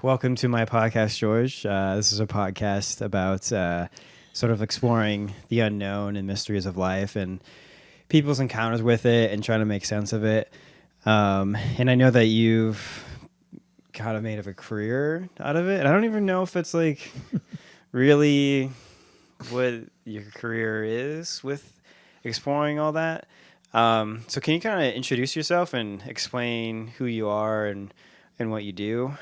welcome to my podcast, George. This is a podcast about sort of exploring the unknown and mysteries of life and people's encounters with it and trying to make sense of it. And I know that you've kind of made of a career out of it. And I don't even know if it's like really what your career is with exploring all that. So can you kind of introduce yourself and explain who you are and what you do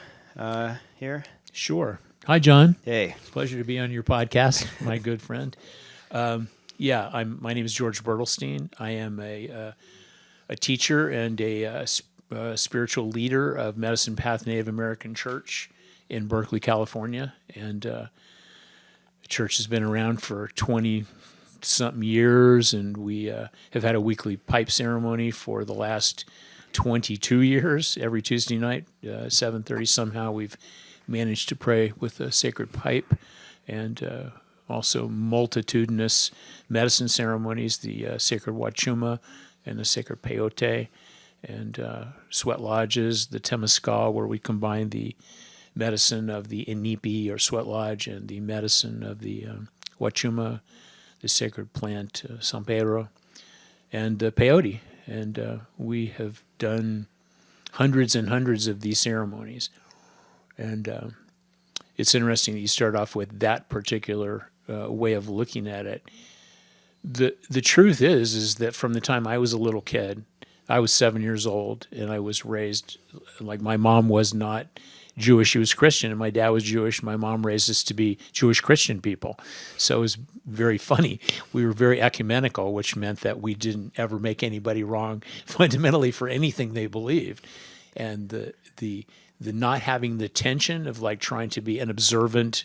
here? Sure. Hi, John. Hey. It's a pleasure to be on your podcast, my good friend. My name is George Bertelstein. I am a teacher and a spiritual leader of Medicine Path Native American Church in Berkeley, California. And the church has been around for 20-something years, and we have had a weekly pipe ceremony for the last 22 years. Every Tuesday night, 7:30, somehow we've managed to pray with a sacred pipe, and also multitudinous medicine ceremonies, the sacred wachuma and the sacred peyote, and sweat lodges, the temescal, where we combine the medicine of the inipi or sweat lodge and the medicine of the wachuma, the sacred plant San Pedro, and peyote. And we have done hundreds and hundreds of these ceremonies. And it's interesting that you start off with that particular way of looking at it. The truth is that from the time I was a little kid, I was 7 years old, and I was raised, like, my mom was not Jewish, she was Christian, and my dad was Jewish. My mom raised us to be Jewish Christian people. So it was very funny. We were very ecumenical, which meant that we didn't ever make anybody wrong fundamentally for anything they believed. And the not having the tension of like trying to be an observant,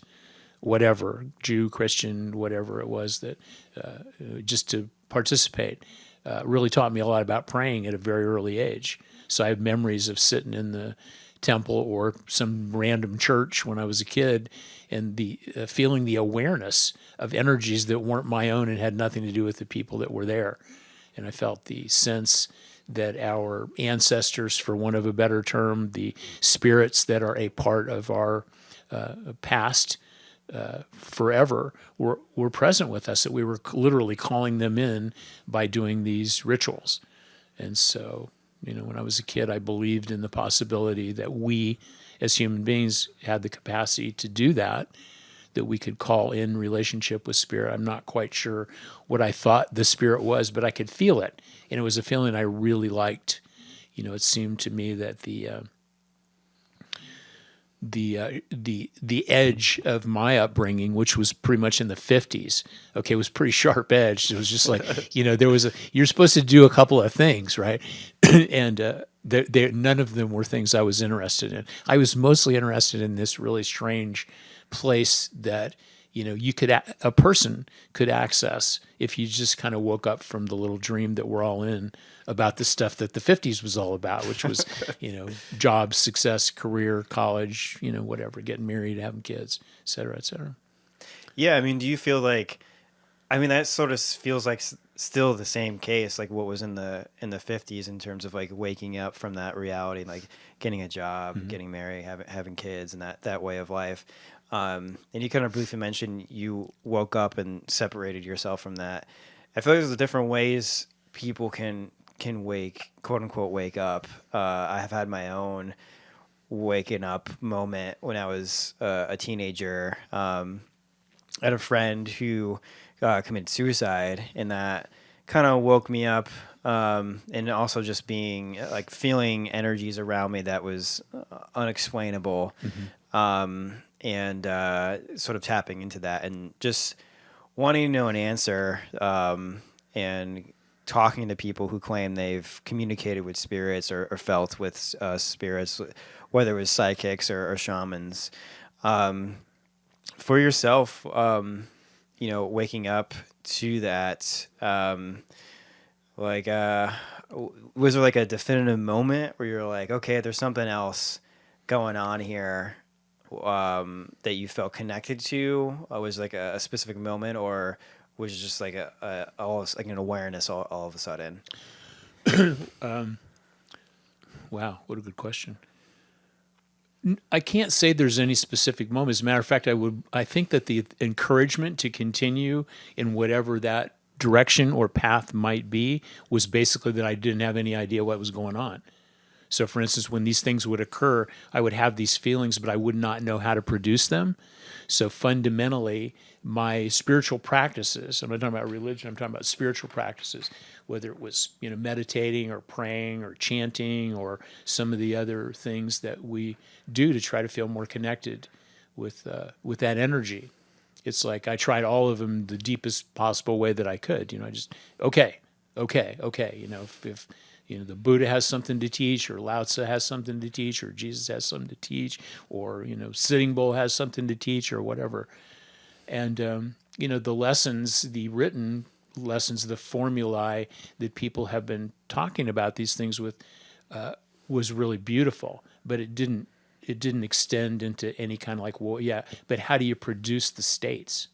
whatever, Jew, Christian, whatever it was, that just to participate, really taught me a lot about praying at a very early age. So I have memories of sitting in the temple or some random church when I was a kid, and the feeling the awareness of energies that weren't my own and had nothing to do with the people that were there. And I felt the sense that our ancestors, for want of a better term, the spirits that are a part of our past forever, were present with us, that we were literally calling them in by doing these rituals. And so, when I was a kid, I believed in the possibility that we, as human beings, had the capacity to do that we could call in relationship with spirit. I'm not quite sure what I thought the spirit was, but I could feel it. And it was a feeling I really liked. It seemed to me that the edge of my upbringing, which was pretty much in the 50s, was pretty sharp edged. It was just like, you're supposed to do a couple of things, right? And none of them were things I was interested in. I was mostly interested in this really strange place that, a person could access if you just kind of woke up from the little dream that we're all in about the stuff that the 50s was all about, which was, jobs, success, career, college, whatever, getting married, having kids, et cetera, et cetera. Yeah. I mean, do you feel like, that sort of feels like still the same case, like what was in the 50s in terms of like waking up from that reality, like getting a job, mm-hmm. getting married, having kids, and that way of life. And you kind of briefly mentioned you woke up and separated yourself from that. I feel like there's different ways people can wake, quote unquote, wake up. I have had my own waking up moment when I was a teenager. I had a friend who committed suicide, and that kind of woke me up. And also just being like feeling energies around me that was unexplainable. Mm-hmm. And sort of tapping into that and just wanting to know an answer, and talking to people who claim they've communicated with spirits or felt with spirits, whether it was psychics or shamans. For yourself, waking up to that, was there like a definitive moment where you're like, okay, there's something else going on here that you felt connected to? Was like a specific moment, or was it just like like an awareness all of a sudden? Wow, what a good question. I can't say there's any specific moment. As a matter of fact, I think that the encouragement to continue in whatever that direction or path might be was basically that I didn't have any idea what was going on. So, for instance, when these things would occur, I would have these feelings, but I would not know how to produce them. So fundamentally, my spiritual practices, I'm not talking about religion, I'm talking about spiritual practices, whether it was, meditating or praying or chanting or some of the other things that we do to try to feel more connected with that energy. It's like I tried all of them the deepest possible way that I could. I just, okay. If the Buddha has something to teach, or Lao Tzu has something to teach, or Jesus has something to teach, or Sitting Bull has something to teach, or whatever. And the lessons, the written lessons, the formulae that people have been talking about these things with, was really beautiful. But it didn't extend into any kind of like, well, yeah. But how do you produce the states,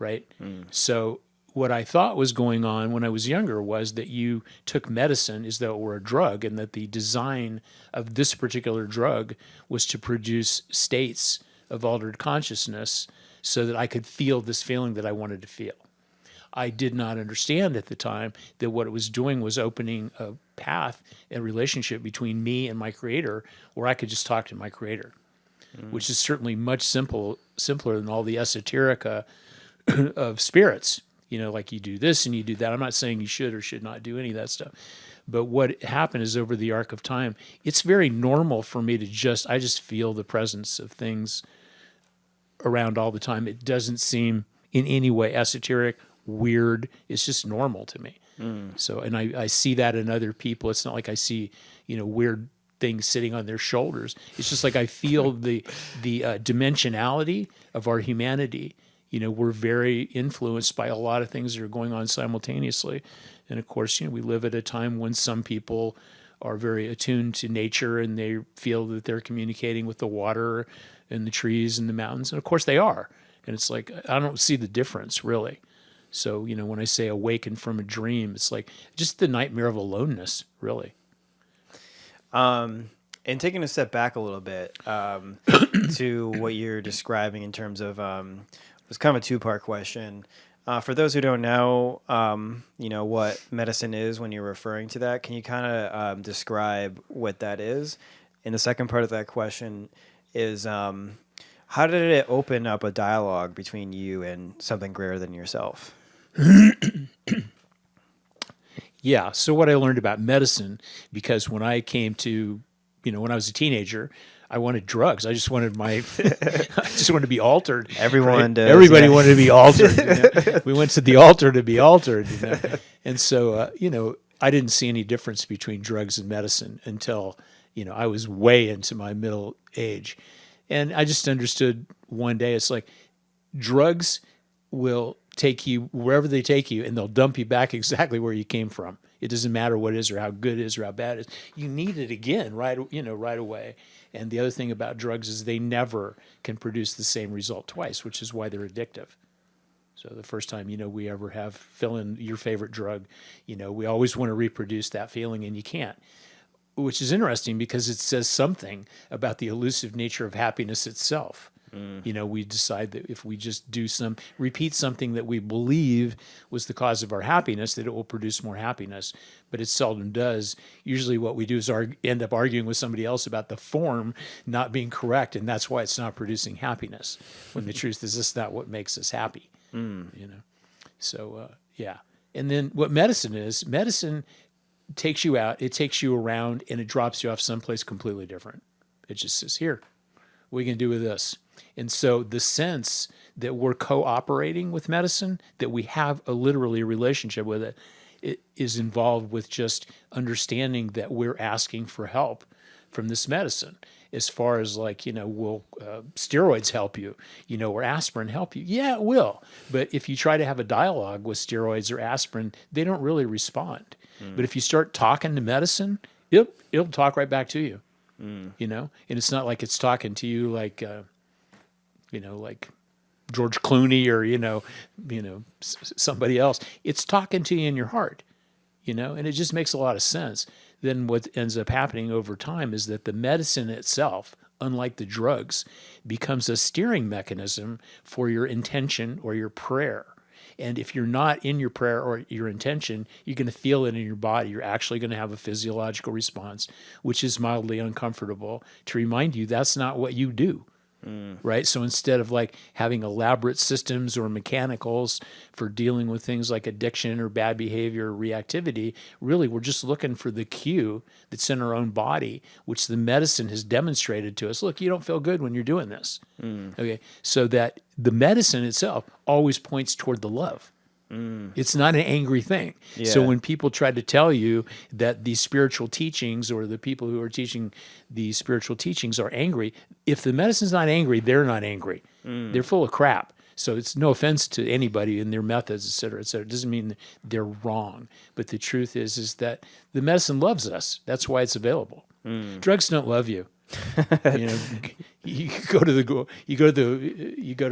right? So what I thought was going on when I was younger was that you took medicine as though it were a drug, and that the design of this particular drug was to produce states of altered consciousness so that I could feel this feeling that I wanted to feel. I did not understand at the time that what it was doing was opening a path, a relationship between me and my creator, where I could just talk to my creator, which is certainly much simpler than all the esoterica of spirits. Like you do this and you do that. I'm not saying you should or should not do any of that stuff. But what happened is, over the arc of time, it's very normal for me to I just feel the presence of things around all the time. It doesn't seem in any way esoteric, weird. It's just normal to me. So, and I see that in other people. It's not like I see, weird things sitting on their shoulders. It's just like I feel the dimensionality of our humanity. We're very influenced by a lot of things that are going on simultaneously. And of course, we live at a time when some people are very attuned to nature and they feel that they're communicating with the water and the trees and the mountains. And of course they are. And it's like, I don't see the difference really. So, when I say awaken from a dream, it's like just the nightmare of aloneness, really. And taking a step back a little bit to what you're describing in terms of, it's kind of a two-part question. For those who don't know, what medicine is when you're referring to that, can you kind of describe what that is? And the second part of that question is, how did it open up a dialogue between you and something greater than yourself? Yeah. So what I learned about medicine, because when I came to, when I was a teenager, I wanted drugs. I just wanted I just wanted to be altered. Everyone does. Everybody wanted to be altered. We went to the altar to be altered. And so, I didn't see any difference between drugs and medicine until, I was way into my middle age. And I just understood one day, it's like drugs will take you wherever they take you, and they'll dump you back exactly where you came from. It doesn't matter what it is or how good it is or how bad it is. You need it again right away. And the other thing about drugs is they never can produce the same result twice, which is why they're addictive. So the first time, we ever have fill in your favorite drug, we always want to reproduce that feeling, and you can't, which is interesting because it says something about the elusive nature of happiness itself. We decide that if we just repeat something that we believe was the cause of our happiness, that it will produce more happiness, but it seldom does. Usually what we do is end up arguing with somebody else about the form not being correct, and that's why it's not producing happiness, when the truth is this is not what makes us happy. So, yeah. And then what medicine is, medicine takes you out, it takes you around, and it drops you off someplace completely different. It just says, here, what are you going to do with this? And so the sense that we're cooperating with medicine, that we have literally a relationship with it is involved with just understanding that we're asking for help from this medicine. As far as like, will steroids help you, or aspirin help you? Yeah, it will. But if you try to have a dialogue with steroids or aspirin, they don't really respond. But if you start talking to medicine, it'll talk right back to you, and it's not like it's talking to you like, like George Clooney or, somebody else. It's talking to you in your heart, and it just makes a lot of sense. Then what ends up happening over time is that the medicine itself unlike the drugs, becomes a steering mechanism for your intention or your prayer. And if you're not in your prayer or your intention, you're going to feel it in your body. You're actually going to have a physiological response, which is mildly uncomfortable, to remind you that's not what you do. Right? So instead of like having elaborate systems or mechanicals for dealing with things like addiction or bad behavior or reactivity, really we're just looking for the cue that's in our own body, which the medicine has demonstrated to us. Look, you don't feel good when you're doing this. Okay. So that the medicine itself always points toward the love. It's not an angry thing. Yeah. So when people try to tell you that these spiritual teachings or the people who are teaching these spiritual teachings are angry, if the medicine's not angry, they're not angry. They're full of crap. So it's no offense to anybody in their methods, et cetera, et cetera. It doesn't mean they're wrong. But the truth is that the medicine loves us. That's why it's available. Drugs don't love you. You know, you go to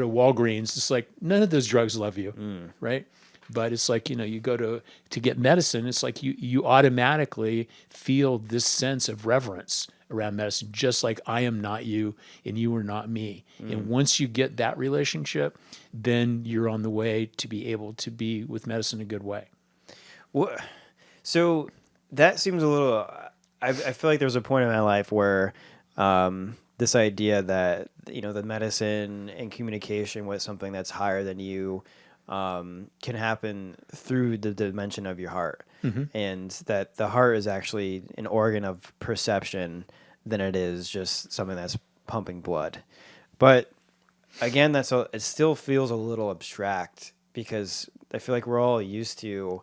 Walgreens. It's like none of those drugs love you, right? But it's like, you know, you go to get medicine. It's like you automatically feel this sense of reverence around medicine, just like I am not you and you are not me. And once you get that relationship, then you're on the way to be able to be with medicine a good way. What? So that seems a little. I feel like there was a point in my life where this idea that, you know, the medicine and communication with something that's higher than you can happen through the dimension of your heart, and that the heart is actually an organ of perception than it is just something that's pumping blood. But again, it still feels a little abstract, because I feel like we're all used to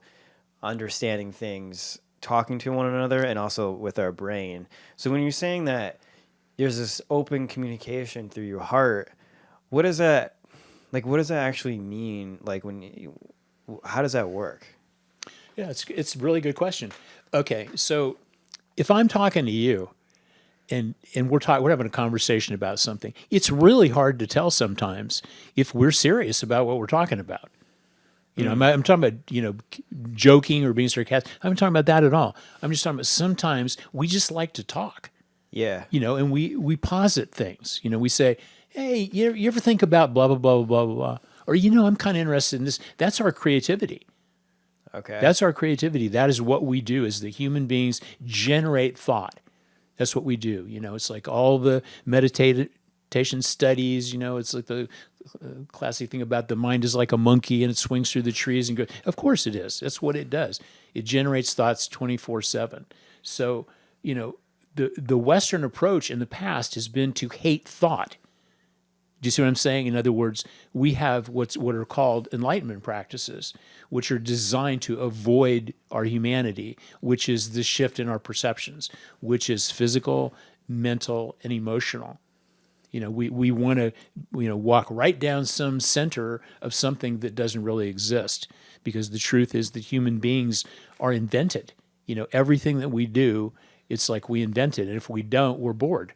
understanding things, talking to one another, and also with our brain. So when you're saying that there's this open communication through your heart, what does that actually mean? Like, how does that work? Yeah, it's a really good question. Okay, so if I'm talking to you and we're having a conversation about something, it's really hard to tell sometimes if we're serious about what we're talking about. You know, I'm talking about, you know, joking or being sarcastic. I'm not talking about that at all. I'm just talking about sometimes we just like to talk. Yeah. You know, and we posit things. You know, we say, hey, you ever think about blah, blah, blah, blah, blah, blah? Or, you know, I'm kind of interested in this. That's our creativity. Okay. That's our creativity. That is what we do as the human beings generate thought. That's what we do. You know, it's like all the meditation studies, you know, it's like the classic thing about the mind is like a monkey and it swings through the trees and goes. Of course it is. That's what it does. It generates thoughts 24/7. So, you know, the Western approach in the past has been to hate thought. Do you see what I'm saying? In other words, we have what are called enlightenment practices, which are designed to avoid our humanity, which is the shift in our perceptions, which is physical, mental, and emotional. You know, we want to, you know, walk right down some center of something that doesn't really exist, because the truth is that human beings are invented. You know, everything that we do, it's like we invented, and if we don't, we're bored,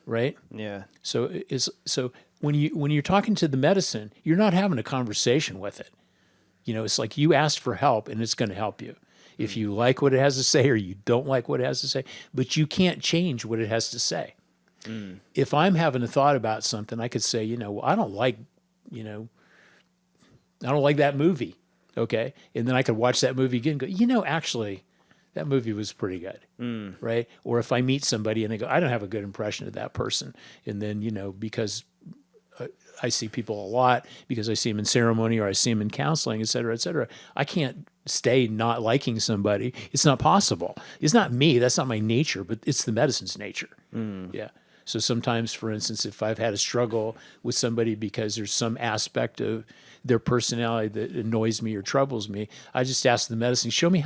right? Yeah. So when you're talking to the medicine, you're not having a conversation with it. You know, it's like you asked for help, and it's going to help you. If you like what it has to say or you don't like what it has to say, but you can't change what it has to say. If I'm having a thought about something, I could say, you know, I don't like that movie, okay? And then I could watch that movie again and go, you know, actually, that movie was pretty good, right? Or if I meet somebody and they go, I don't have a good impression of that person. And then, you know, because I see people a lot, because I see them in ceremony or I see them in counseling, et cetera, I can't stay not liking somebody. It's not possible. It's not me. That's not my nature, but it's the medicine's nature. Yeah. So sometimes, for instance, if I've had a struggle with somebody because there's some aspect of their personality that annoys me or troubles me, I just ask the medicine, show me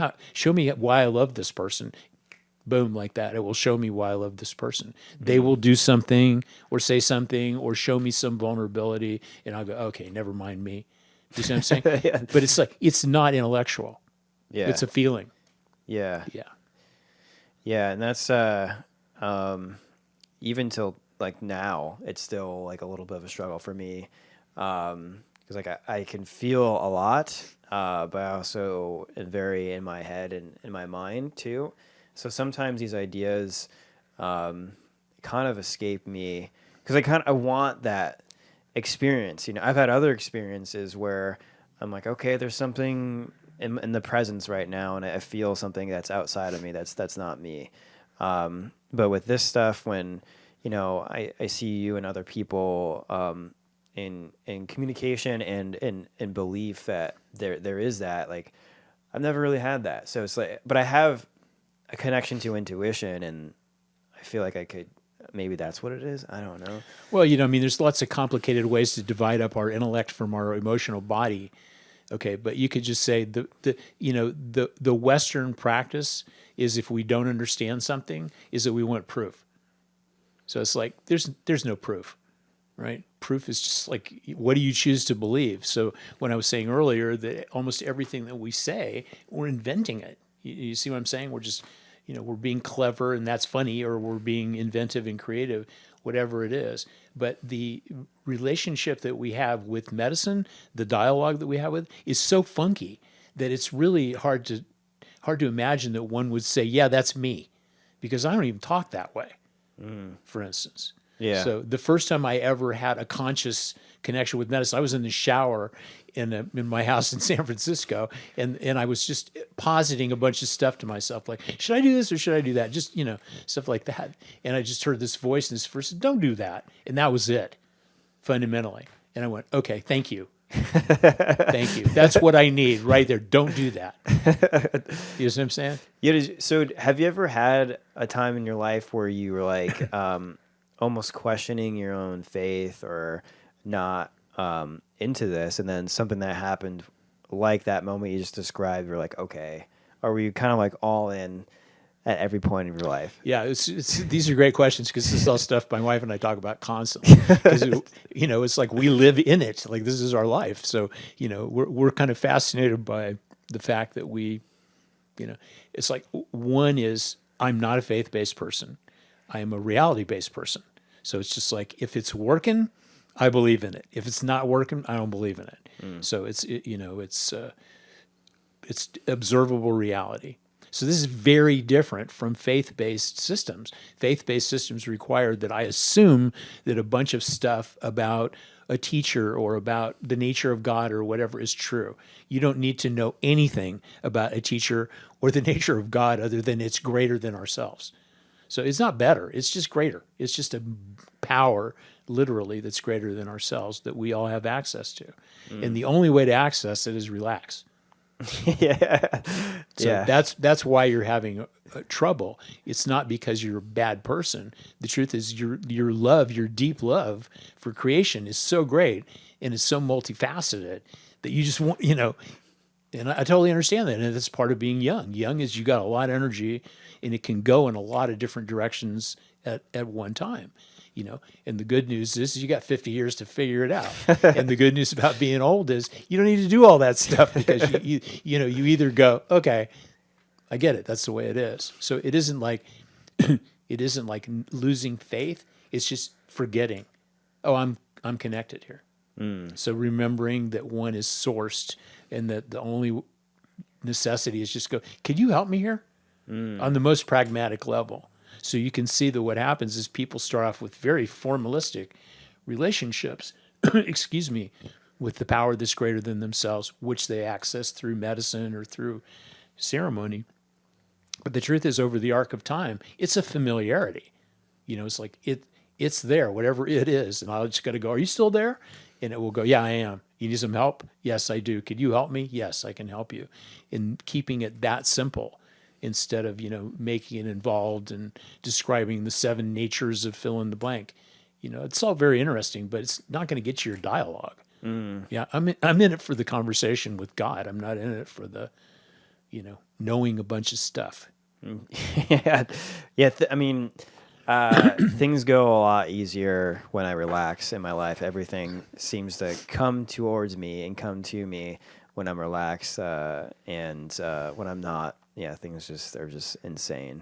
why I love this person. Boom, like that. It will show me why I love this person. They will do something or say something or show me some vulnerability, and I'll go, okay, never mind me. Do you see what I'm saying? Yeah. But it's like, it's not intellectual. Yeah. It's a feeling. Yeah. Yeah. Yeah. And that's, even till like now, it's still like a little bit of a struggle for me. Because like I can feel a lot, but I also am very in my head and in my mind too. So sometimes these ideas kind kind of escape me because I want that experience. I've had other experiences where I'm like, okay, there's something in the presence right now, and I feel something that's outside of me. That's not me. But with this stuff, when I see you and other people in communication and in belief that there is that, like, I've never really had that. So it's like, but I have a connection to intuition, and I feel like I could. Maybe that's what it is. I don't know. Well, I mean, there's lots of complicated ways to divide up our intellect from our emotional body. Okay, but you could just say the Western practice is, if we don't understand something, is that we want proof. So it's like there's no proof, right? Proof is just like, what do you choose to believe? So when I was saying earlier that almost everything that we say, we're inventing it. You see what I'm saying? We're just we're being clever and that's funny, or we're being inventive and creative, whatever it is. But the relationship that we have with medicine, the dialogue that we have with, is so funky that it's really hard to imagine that one would say, yeah, that's me, because I don't even talk that way, for instance. Yeah. So the first time I ever had a conscious connection with medicine, I was in the shower in my house in San Francisco, and I was just positing a bunch of stuff to myself, like, should I do this or should I do that? Just, stuff like that. And I just heard this voice, and this voice said, don't do that. And that was it, fundamentally. And I went, okay, thank you. Thank you. That's what I need right there. Don't do that. You know what I'm saying? Yeah. So have you ever had a time in your life where you were like, almost questioning your own faith or not into this, and then something that happened like that moment you just described, you're like, okay, or were you kind of like all in at every point of your life? Yeah, these are great questions, because this is all stuff my wife and I talk about constantly. Because it's like we live in it, like this is our life. So we're kind of fascinated by the fact that we, it's like, one is, I'm not a faith-based person. I am a reality-based person. So it's just like, if it's working, I believe in it. If it's not working, I don't believe in it. So it's observable reality. So this is very different from faith-based systems. Faith-based systems require that I assume that a bunch of stuff about a teacher or about the nature of God or whatever is true. You don't need to know anything about a teacher or the nature of God other than it's greater than ourselves. So it's not better. It's just greater. It's just a power, literally, that's greater than ourselves that we all have access to. And the only way to access it is relax. Yeah. So that's why you're having trouble. It's not because you're a bad person. The truth is your love, your deep love for creation is so great and it's so multifaceted that you just want, and I totally understand that. And that's part of being young. Young is you got a lot of energy and it can go in a lot of different directions at one time. And the good news is you got 50 years to figure it out. And the good news about being old is you don't need to do all that stuff, because you either go, okay, I get it. That's the way it is. So it isn't like losing faith. It's just forgetting, oh, I'm connected here. So remembering that one is sourced, and that the only necessity is just go, could you help me here? On the most pragmatic level. So you can see that what happens is people start off with very formalistic relationships, excuse me, with the power that's greater than themselves, which they access through medicine or through ceremony. But the truth is, over the arc of time, it's a familiarity. It's like it's there, whatever it is. And I just got to go, are you still there? And it will go, yeah, I am. You need some help? Yes, I do. Could you help me? Yes, I can help you. In keeping it that simple, instead of, making it involved and describing the 7 natures of fill in the blank. It's all very interesting, but it's not going to get you your dialogue. Yeah, I'm in it for the conversation with God. I'm not in it for the, knowing a bunch of stuff. Yeah. Things go a lot easier when I relax in my life. Everything seems to come towards me and come to me when I'm relaxed, and when I'm not. Yeah, things are just insane.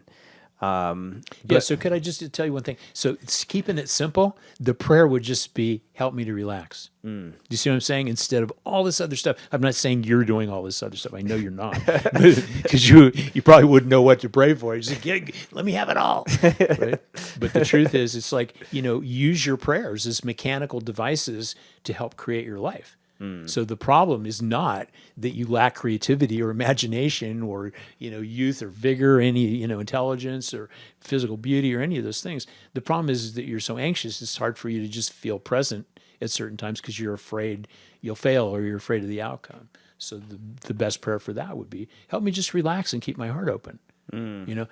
Yeah, so could I just tell you one thing? So keeping it simple, the prayer would just be, help me to relax. Do you see what I'm saying? Instead of all this other stuff. I'm not saying you're doing all this other stuff. I know you're not. Because you probably wouldn't know what to pray for. You just let me have it all. Right? But the truth is, it's like, use your prayers as mechanical devices to help create your life. So the problem is not that you lack creativity or imagination or, youth or vigor, any, intelligence or physical beauty or any of those things. The problem is that you're so anxious, it's hard for you to just feel present at certain times because you're afraid you'll fail or you're afraid of the outcome. So the best prayer for that would be, help me just relax and keep my heart open.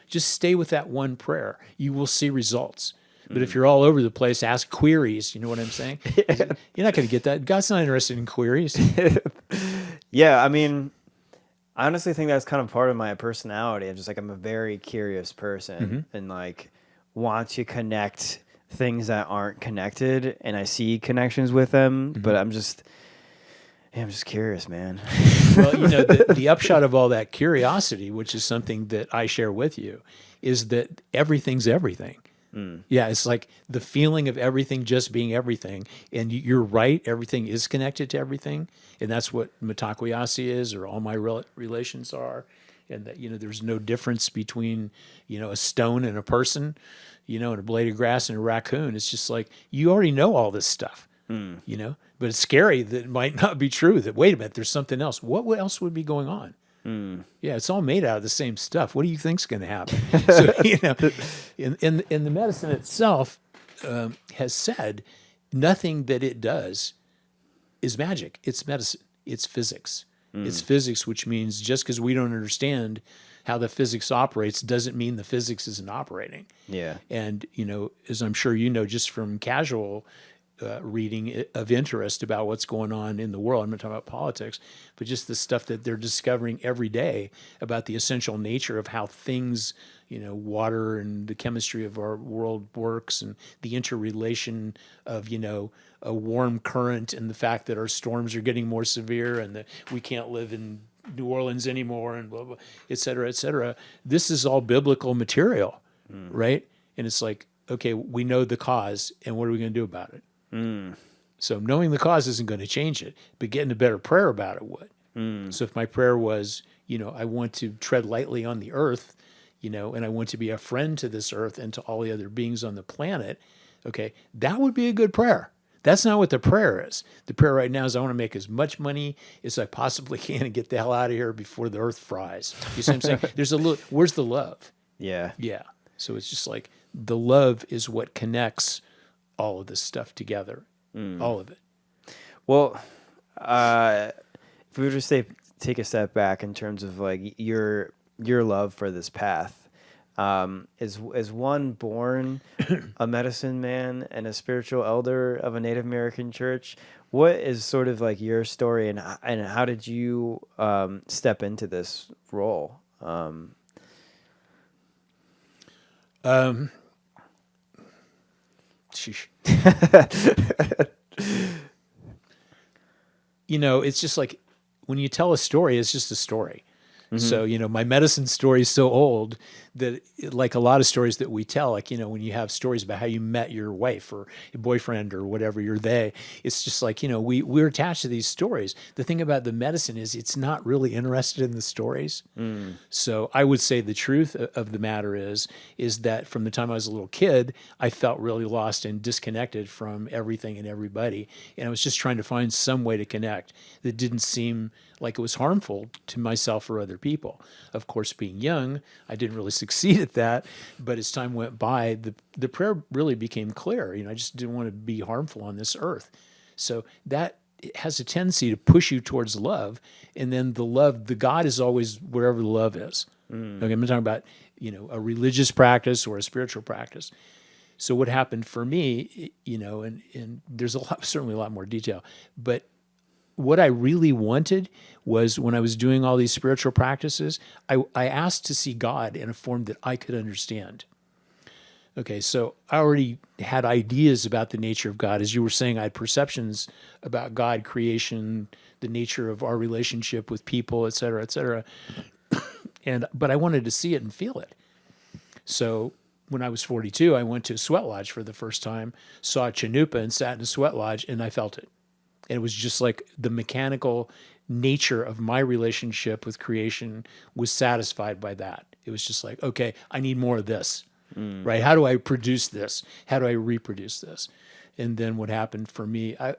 Just stay with that one prayer. You will see results. But if you're all over the place, ask queries. You know what I'm saying? Yeah. You're not going to get that. God's not interested in queries. Yeah, I mean, I honestly think that's kind of part of my personality. I'm a very curious person and like want to connect things that aren't connected, and I see connections with them, but I'm just curious, man. Well, the upshot of all that curiosity, which is something that I share with you, is that everything's everything. Yeah, it's like the feeling of everything just being everything. And you're right, everything is connected to everything. And that's what mitakoyasi is, or all my relations are. And that, there's no difference between, a stone and a person, and a blade of grass and a raccoon. It's just like, you already know all this stuff, but it's scary that it might not be true, that, wait a minute, there's something else. What else would be going on? Yeah, it's all made out of the same stuff. What do you think's going to happen? So, in the medicine itself has said nothing that it does is magic. It's medicine. It's physics. It's physics, which means just because we don't understand how the physics operates doesn't mean the physics isn't operating. Yeah. And, as I'm sure just from casual reading of interest about what's going on in the world. I'm not talking about politics, but just the stuff that they're discovering every day about the essential nature of how things, water and the chemistry of our world works, and the interrelation of, a warm current and the fact that our storms are getting more severe and that we can't live in New Orleans anymore and blah, blah, et cetera, et cetera. This is all biblical material, right? And it's like, okay, we know the cause, and what are we going to do about it? So knowing the cause isn't going to change it, but getting a better prayer about it would. So if my prayer was, I want to tread lightly on the earth, and I want to be a friend to this earth and to all the other beings on the planet, okay, that would be a good prayer. That's not what the prayer is. The prayer right now is, I want to make as much money as I possibly can and get the hell out of here before the earth fries. You see what I'm saying? Where's the love? Yeah. Yeah. So it's just like the love is what connects all of this stuff together, all of it. Well, if we were to take a step back in terms of like your love for this path, is one born a medicine man and a spiritual elder of a Native American church? What is sort of like your story, and how did you step into this role? Sheesh. It's just like when you tell a story, it's just a story. So, my medicine story is so old that, like a lot of stories that we tell, like, when you have stories about how you met your wife or your boyfriend or whatever, it's just like, we're attached to these stories. The thing about the medicine is it's not really interested in the stories. So I would say the truth of the matter is that from the time I was a little kid, I felt really lost and disconnected from everything and everybody. And I was just trying to find some way to connect that didn't seem like it was harmful to myself or other people. Of course, being young, I didn't really succeed at that, but as time went by, the prayer really became clear. I just didn't want to be harmful on this earth. So that has a tendency to push you towards love, and then the God is always wherever the love is. Okay, I'm not talking about, a religious practice or a spiritual practice. So what happened for me, and there's certainly a lot more detail, but what I really wanted was, when I was doing all these spiritual practices, I asked to see God in a form that I could understand. Okay, so I already had ideas about the nature of God. As you were saying, I had perceptions about God, creation, the nature of our relationship with people, et cetera, et cetera. But I wanted to see it and feel it. So when I was 42, I went to a sweat lodge for the first time, saw a chanupa and sat in a sweat lodge, and I felt it. And it was just like the mechanical nature of my relationship with creation was satisfied by that. It was just like, okay, I need more of this, right? How do I produce this? How do I reproduce this? And then what happened for me, I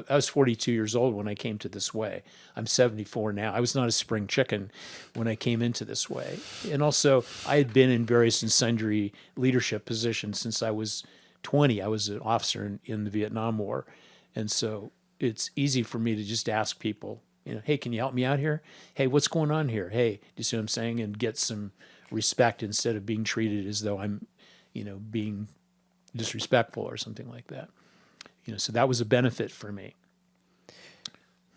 was 42 years old when I came to this way. I'm 74 now. I was not a spring chicken when I came into this way. And also, I had been in various and sundry leadership positions since I was 20. I was an officer in the Vietnam War. And so it's easy for me to just ask people, hey, can you help me out here? Hey, what's going on here? Hey, do you see what I'm saying? And get some respect instead of being treated as though I'm, being disrespectful or something like that. So that was a benefit for me.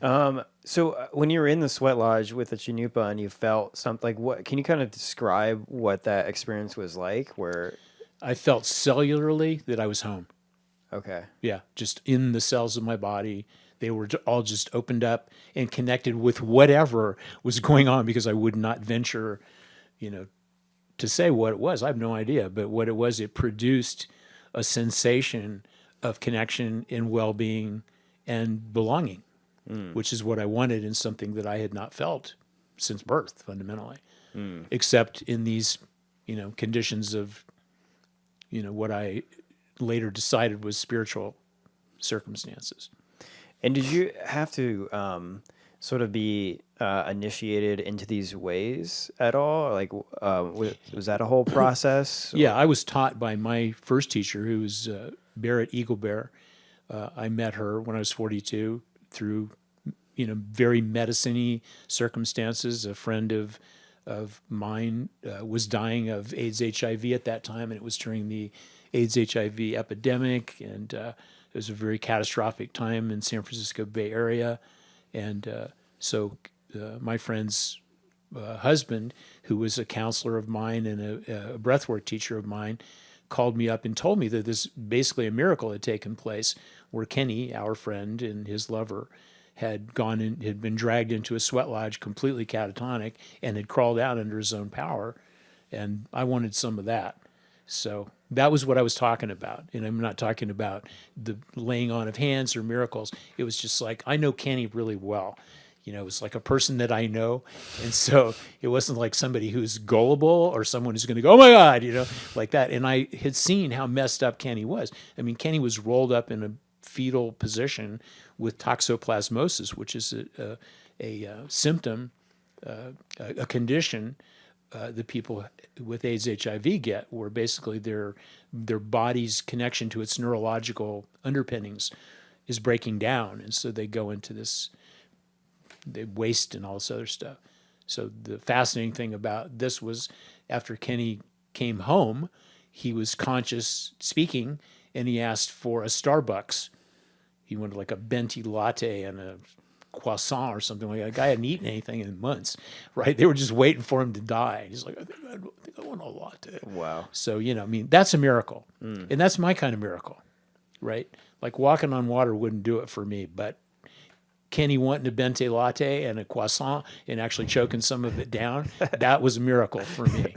So when you were in the sweat lodge with the Chanupa and you felt something, like what, can you kind of describe what that experience was like where? I felt cellularly that I was home. Okay. Yeah, just in the cells of my body. They were all just opened up and connected with whatever was going on, because I would not venture, to say what it was. I have no idea. But what it was, it produced a sensation of connection and well-being and belonging, which is what I wanted in something that I had not felt since birth, fundamentally, except in these, conditions of, what I later decided was spiritual circumstances. And did you have to sort of be initiated into these ways at all? Like, was that a whole process? Yeah, I was taught by my first teacher, who was Barrett Eagle Bear. I met her when I was 42 through, very medicine-y circumstances. A friend of mine was dying of AIDS HIV at that time, and it was during the AIDS HIV epidemic, and it was a very catastrophic time in San Francisco Bay Area. And so my friend's husband, who was a counselor of mine and a breathwork teacher of mine, called me up and told me that this basically a miracle had taken place, where Kenny, our friend, and his lover had been dragged into a sweat lodge completely catatonic and had crawled out under his own power. And I wanted some of that. So that was what I was talking about. And I'm not talking about the laying on of hands or miracles. It was just like, I know Kenny really well. It was like a person that I know. And so it wasn't like somebody who's gullible or someone who's going to go, oh my God, like that. And I had seen how messed up Kenny was. I mean, Kenny was rolled up in a fetal position with toxoplasmosis, which is a symptom, a condition that people with AIDS HIV get, where basically their body's connection to its neurological underpinnings is breaking down. And so they go into this, they waste and all this other stuff. So the fascinating thing about this was, after Kenny came home, he was conscious speaking, and he asked for a Starbucks. He wanted like a venti latte and a croissant or something like that. The guy hadn't eaten anything in months, right? They were just waiting for him to die. He's like, I think I want a latte. Wow. So, that's a miracle. And that's my kind of miracle, right? Like walking on water wouldn't do it for me, but Kenny wanting a venti latte and a croissant and actually choking some of it down, that was a miracle for me.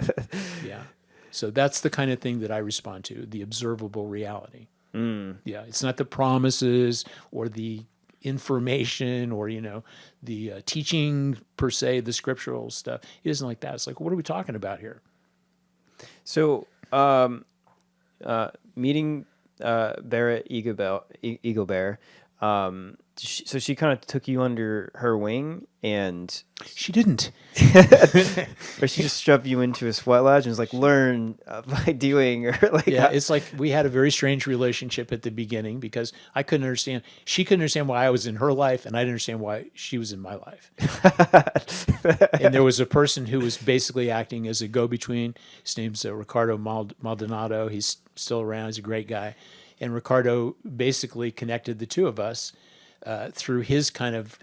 Yeah. So that's the kind of thing that I respond to, the observable reality. Yeah, it's not the promises or the information or, the teaching per se, the scriptural stuff. It isn't like that. It's like, what are we talking about here? So meeting Barrett Eagle Bear, so she kind of took you under her wing, and she didn't. Or she just shoved you into a sweat lodge and was like, learn by doing, or like, yeah, it's like we had a very strange relationship at the beginning, because I couldn't understand. She couldn't understand why I was in her life, and I didn't understand why she was in my life. And there was a person who was basically acting as a go-between. His name's Ricardo Maldonado. He's still around. He's a great guy. And Ricardo basically connected the two of us through his kind of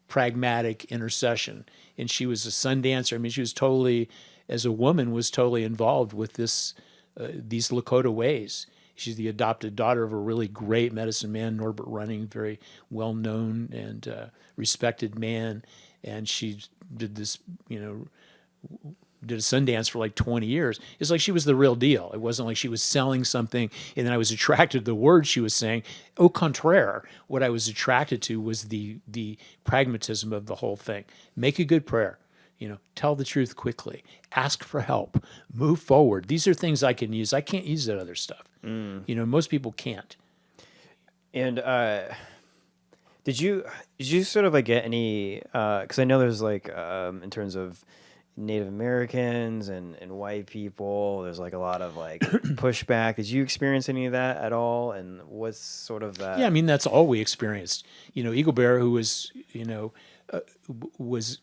pragmatic intercession. And she was a sun dancer. I mean, she was totally, as a woman, was totally involved with these Lakota ways. She's the adopted daughter of a really great medicine man, Norbert Running, very well-known and respected man. And she did this, did a Sundance for like 20 years. It's like she was the real deal. It wasn't like she was selling something and then I was attracted to the words she was saying. Au contraire, what I was attracted to was the pragmatism of the whole thing. Make a good prayer. Tell the truth quickly. Ask for help. Move forward. These are things I can use. I can't use that other stuff. Most people can't. And did you sort of like get any? Because I know there's like in terms of Native Americans and white people, there's like a lot of like pushback. Did you experience any of that at all? And what's sort of that? Yeah, I mean that's all we experienced. Eagle Bear, who was was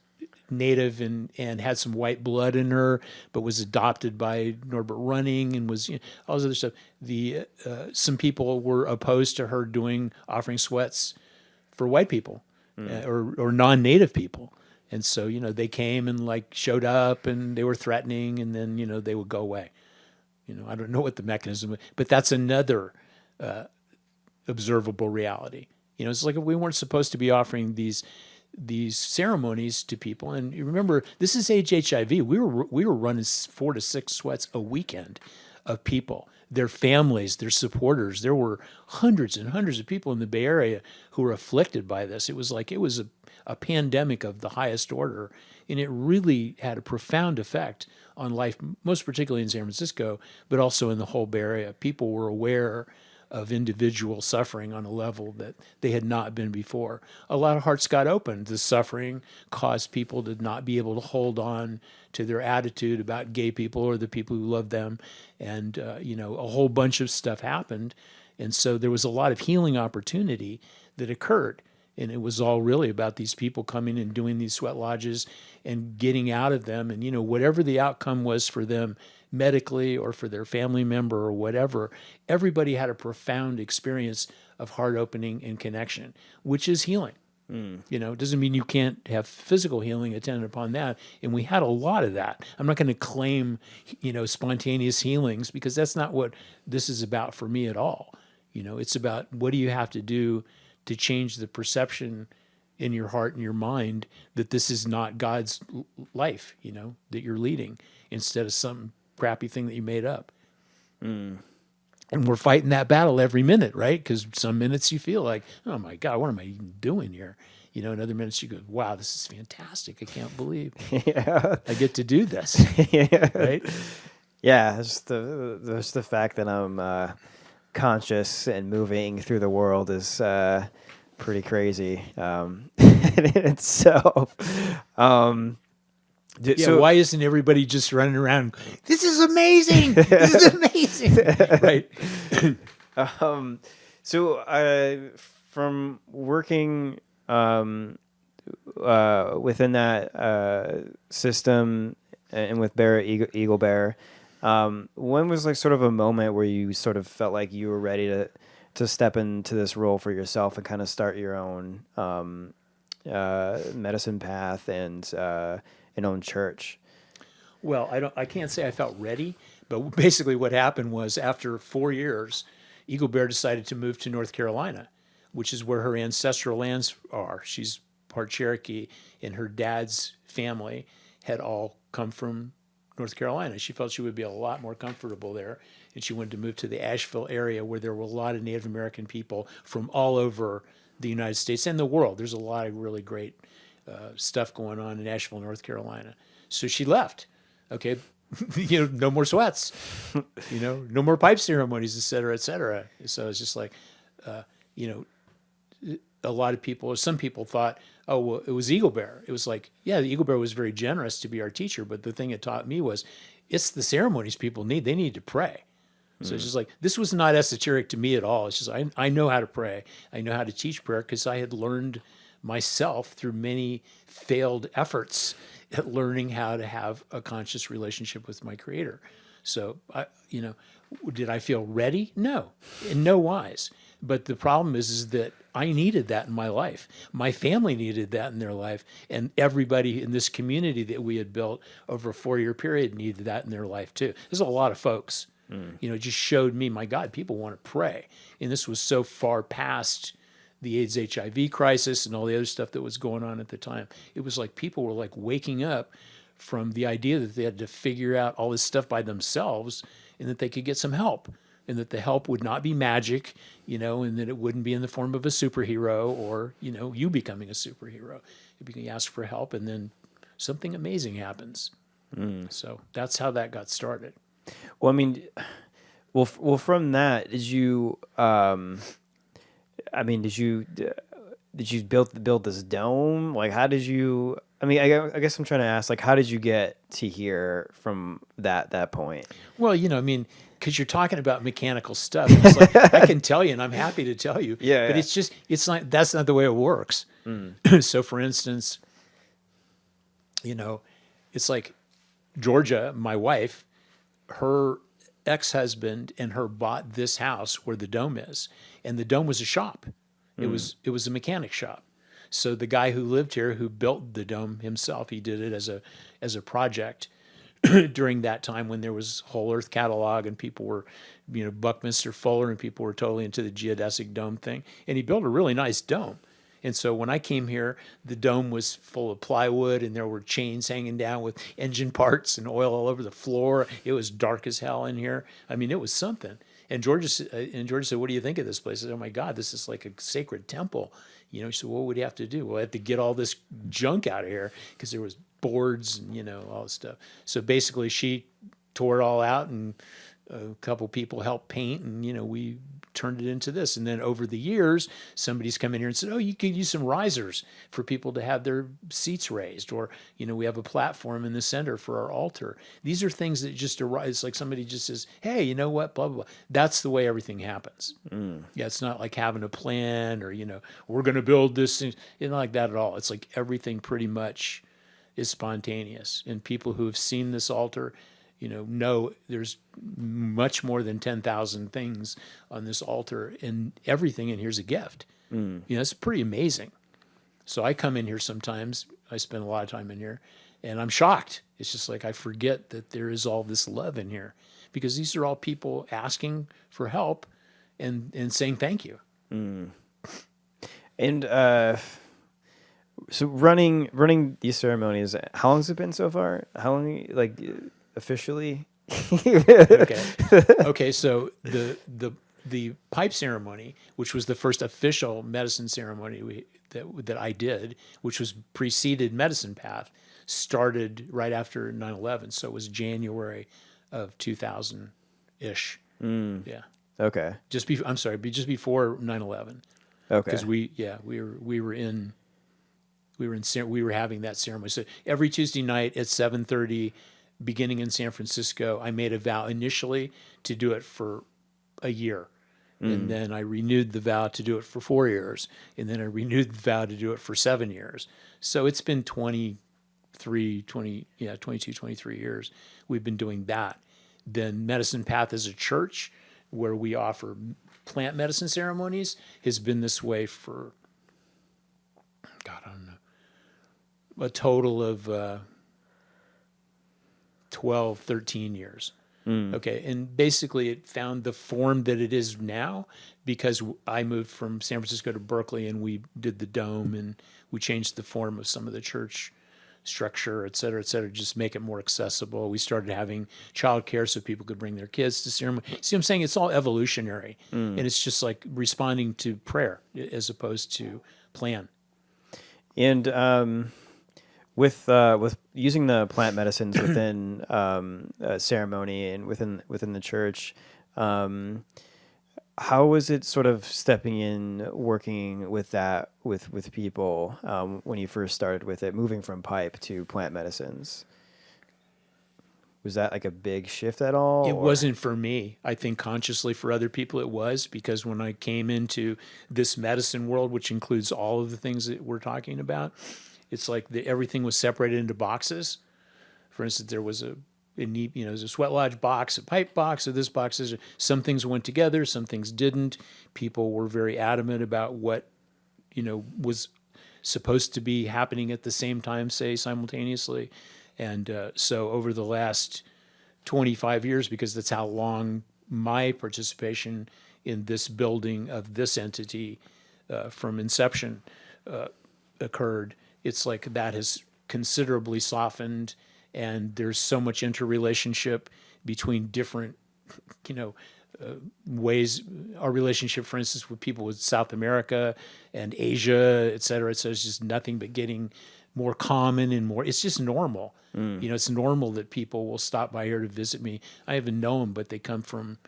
Native and had some white blood in her, but was adopted by Norbert Running and was all this other stuff. Some people were opposed to her offering sweats for white people or non-Native people, and so they came and like showed up and they were threatening, and then they would go away. I don't know what the mechanism, but that's another observable reality. It's like if we weren't supposed to be offering these ceremonies to people. And you remember, this is age HIV. We were running 4 to 6 sweats a weekend of people, their families, their supporters. There were hundreds and hundreds of people in the Bay Area who were afflicted by this. It was a pandemic of the highest order, and it really had a profound effect on life, most particularly in San Francisco, but also in the whole Bay Area. People were aware of individual suffering on a level that they had not been before. A lot of hearts got opened. The suffering caused people to not be able to hold on to their attitude about gay people or the people who love them. And, a whole bunch of stuff happened. And so there was a lot of healing opportunity that occurred. And it was all really about these people coming and doing these sweat lodges and getting out of them. And, whatever the outcome was for them medically or for their family member or whatever, everybody had a profound experience of heart opening and connection, which is healing. It doesn't mean you can't have physical healing attendant upon that. And we had a lot of that. I'm not going to claim, spontaneous healings, because that's not what this is about for me at all. It's about what do you have to do to change the perception in your heart and your mind that this is not God's life, that you're leading, instead of some crappy thing that you made up. And we're fighting that battle every minute, right? Because some minutes you feel like, oh my God, what am I even doing here? And other minutes you go, wow, this is fantastic. I can't believe I get to do this. Right? Yeah, just the fact that I'm conscious and moving through the world is pretty crazy in itself. So why isn't everybody just running around? This is amazing. This is amazing. Right. From working within that system and with Eagle Bear, when was like sort of a moment where you sort of felt like you were ready to step into this role for yourself and kind of start your own medicine path and own church? Well, I can't say I felt ready, but basically what happened was after 4 years, Eagle Bear decided to move to North Carolina, which is where her ancestral lands are. She's part Cherokee, and her dad's family had all come from North Carolina. She felt she would be a lot more comfortable there, and she wanted to move to the Asheville area where there were a lot of Native American people from all over the United States and the world. There's a lot of really great stuff going on in Asheville, North Carolina. So she left. Okay, no more sweats, no more pipe ceremonies, et cetera, et cetera. So it's just like, a lot of people, or some people thought, oh, well, it was Eagle Bear. It was like, yeah, the Eagle Bear was very generous to be our teacher, but the thing it taught me was, it's the ceremonies people need. They need to pray. So it's just like, this was not esoteric to me at all. It's just, I know how to pray. I know how to teach prayer because I had learned myself through many failed efforts at learning how to have a conscious relationship with my Creator. So, did I feel ready? No, in no wise. But the problem is that I needed that in my life. My family needed that in their life. And everybody in this community that we had built over a 4-year period needed that in their life too. There's a lot of folks. It just showed me, my God, people want to pray. And this was so far past the AIDS HIV crisis and all the other stuff that was going on at the time. It was like people were like waking up from the idea that they had to figure out all this stuff by themselves and that they could get some help and that the help would not be magic, and that it wouldn't be in the form of a superhero or, you becoming a superhero. You ask for help and then something amazing happens. So that's how that got started. Well, I mean, from that, did you build this dome? Like, how did you? I mean, I guess I'm trying to ask, like, how did you get to here from that point? Well, because you're talking about mechanical stuff. It's like, I can tell you, and I'm happy to tell you. Yeah. But it's like, that's not the way it works. So, for instance, it's like Georgia, my wife, her ex-husband and her bought this house where the dome is, and the dome was a shop. It was a mechanic shop. So the guy who lived here, who built the dome himself, he did it as a project during that time when there was Whole Earth Catalog and people were, Buckminster Fuller and people were totally into the geodesic dome thing. And he built a really nice dome. And so when I came here, the dome was full of plywood and there were chains hanging down with engine parts and oil all over the floor. It was dark as hell in here. I mean, it was something. And George said, "What do you think of this place?" I said, "Oh my God, this is like a sacred temple." She said, "What would you have to do?" Well, I had to get all this junk out of here because there was boards and all this stuff. So basically, she tore it all out, and a couple people helped paint, and we turned it into this. And then over the years, somebody's come in here and said, "Oh, you could use some risers for people to have their seats raised," or we have a platform in the center for our altar. These are things that just arise. It's like somebody just says, "Hey, you know what? Blah blah blah." That's the way everything happens. Yeah, it's not like having a plan or we're going to build this. It's not like that at all. It's like everything pretty much is spontaneous. And people who have seen this altar, know there's much more than 10,000 things on this altar, and everything in here is a gift. It's pretty amazing. So I come in here sometimes, I spend a lot of time in here, and I'm shocked. It's just like I forget that there is all this love in here, because these are all people asking for help and saying thank you. And so running these ceremonies, how long has it been so far? How long, like, officially? Okay. So the pipe ceremony, which was the first official medicine ceremony that I did, which was preceded Medicine Path, started right after 9/11. So it was January of 2000-ish. Yeah. Okay. Just before 9/11. Okay. Because we were having that ceremony. So every Tuesday night at 7:30, beginning in San Francisco, I made a vow initially to do it for a year. And then I renewed the vow to do it for 4 years. And then I renewed the vow to do it for 7 years. So it's been 22, 23 years we've been doing that. Then Medicine Path as a church, where we offer plant medicine ceremonies, has been this way for, God, I don't know, a total of 12, 13 years. Okay. And basically it found the form that it is now because I moved from San Francisco to Berkeley and we did the dome and we changed the form of some of the church structure, et cetera, just make it more accessible. We started having childcare so people could bring their kids to ceremony. See what I'm saying? It's all evolutionary. And it's just like responding to prayer as opposed to plan. And with using the plant medicines within a ceremony and within the church, how was it sort of stepping in, working with that with people when you first started with it, moving from pipe to plant medicines? Was that like a big shift at all? It wasn't for me. I think consciously for other people it was, because when I came into this medicine world, which includes all of the things that we're talking about, it's like everything was separated into boxes. For instance, there was there's a sweat lodge box, a pipe box, or this box. Some things went together, some things didn't. People were very adamant about what, was supposed to be happening at the same time, say simultaneously. And so over the last 25 years, because that's how long my participation in this building of this entity from inception occurred, it's like that has considerably softened and there's so much interrelationship between different, you know, ways. Our relationship, for instance, with people with South America and Asia, et cetera, it's just nothing but getting more common and more. It's just normal. You know, it's normal that people will stop by here to visit me. I even know them, but they come from,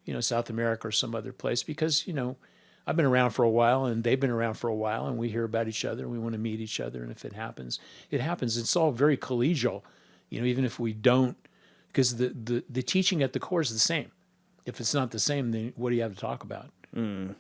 you know, South America or some other place because, you know, I've been around for a while and they've been around for a while, and we hear about each other and we want to meet each other. And if it happens, it happens. It's all very collegial, you know, even if we don't, because the teaching at the core is the same. If it's not the same, then what do you have to talk about? And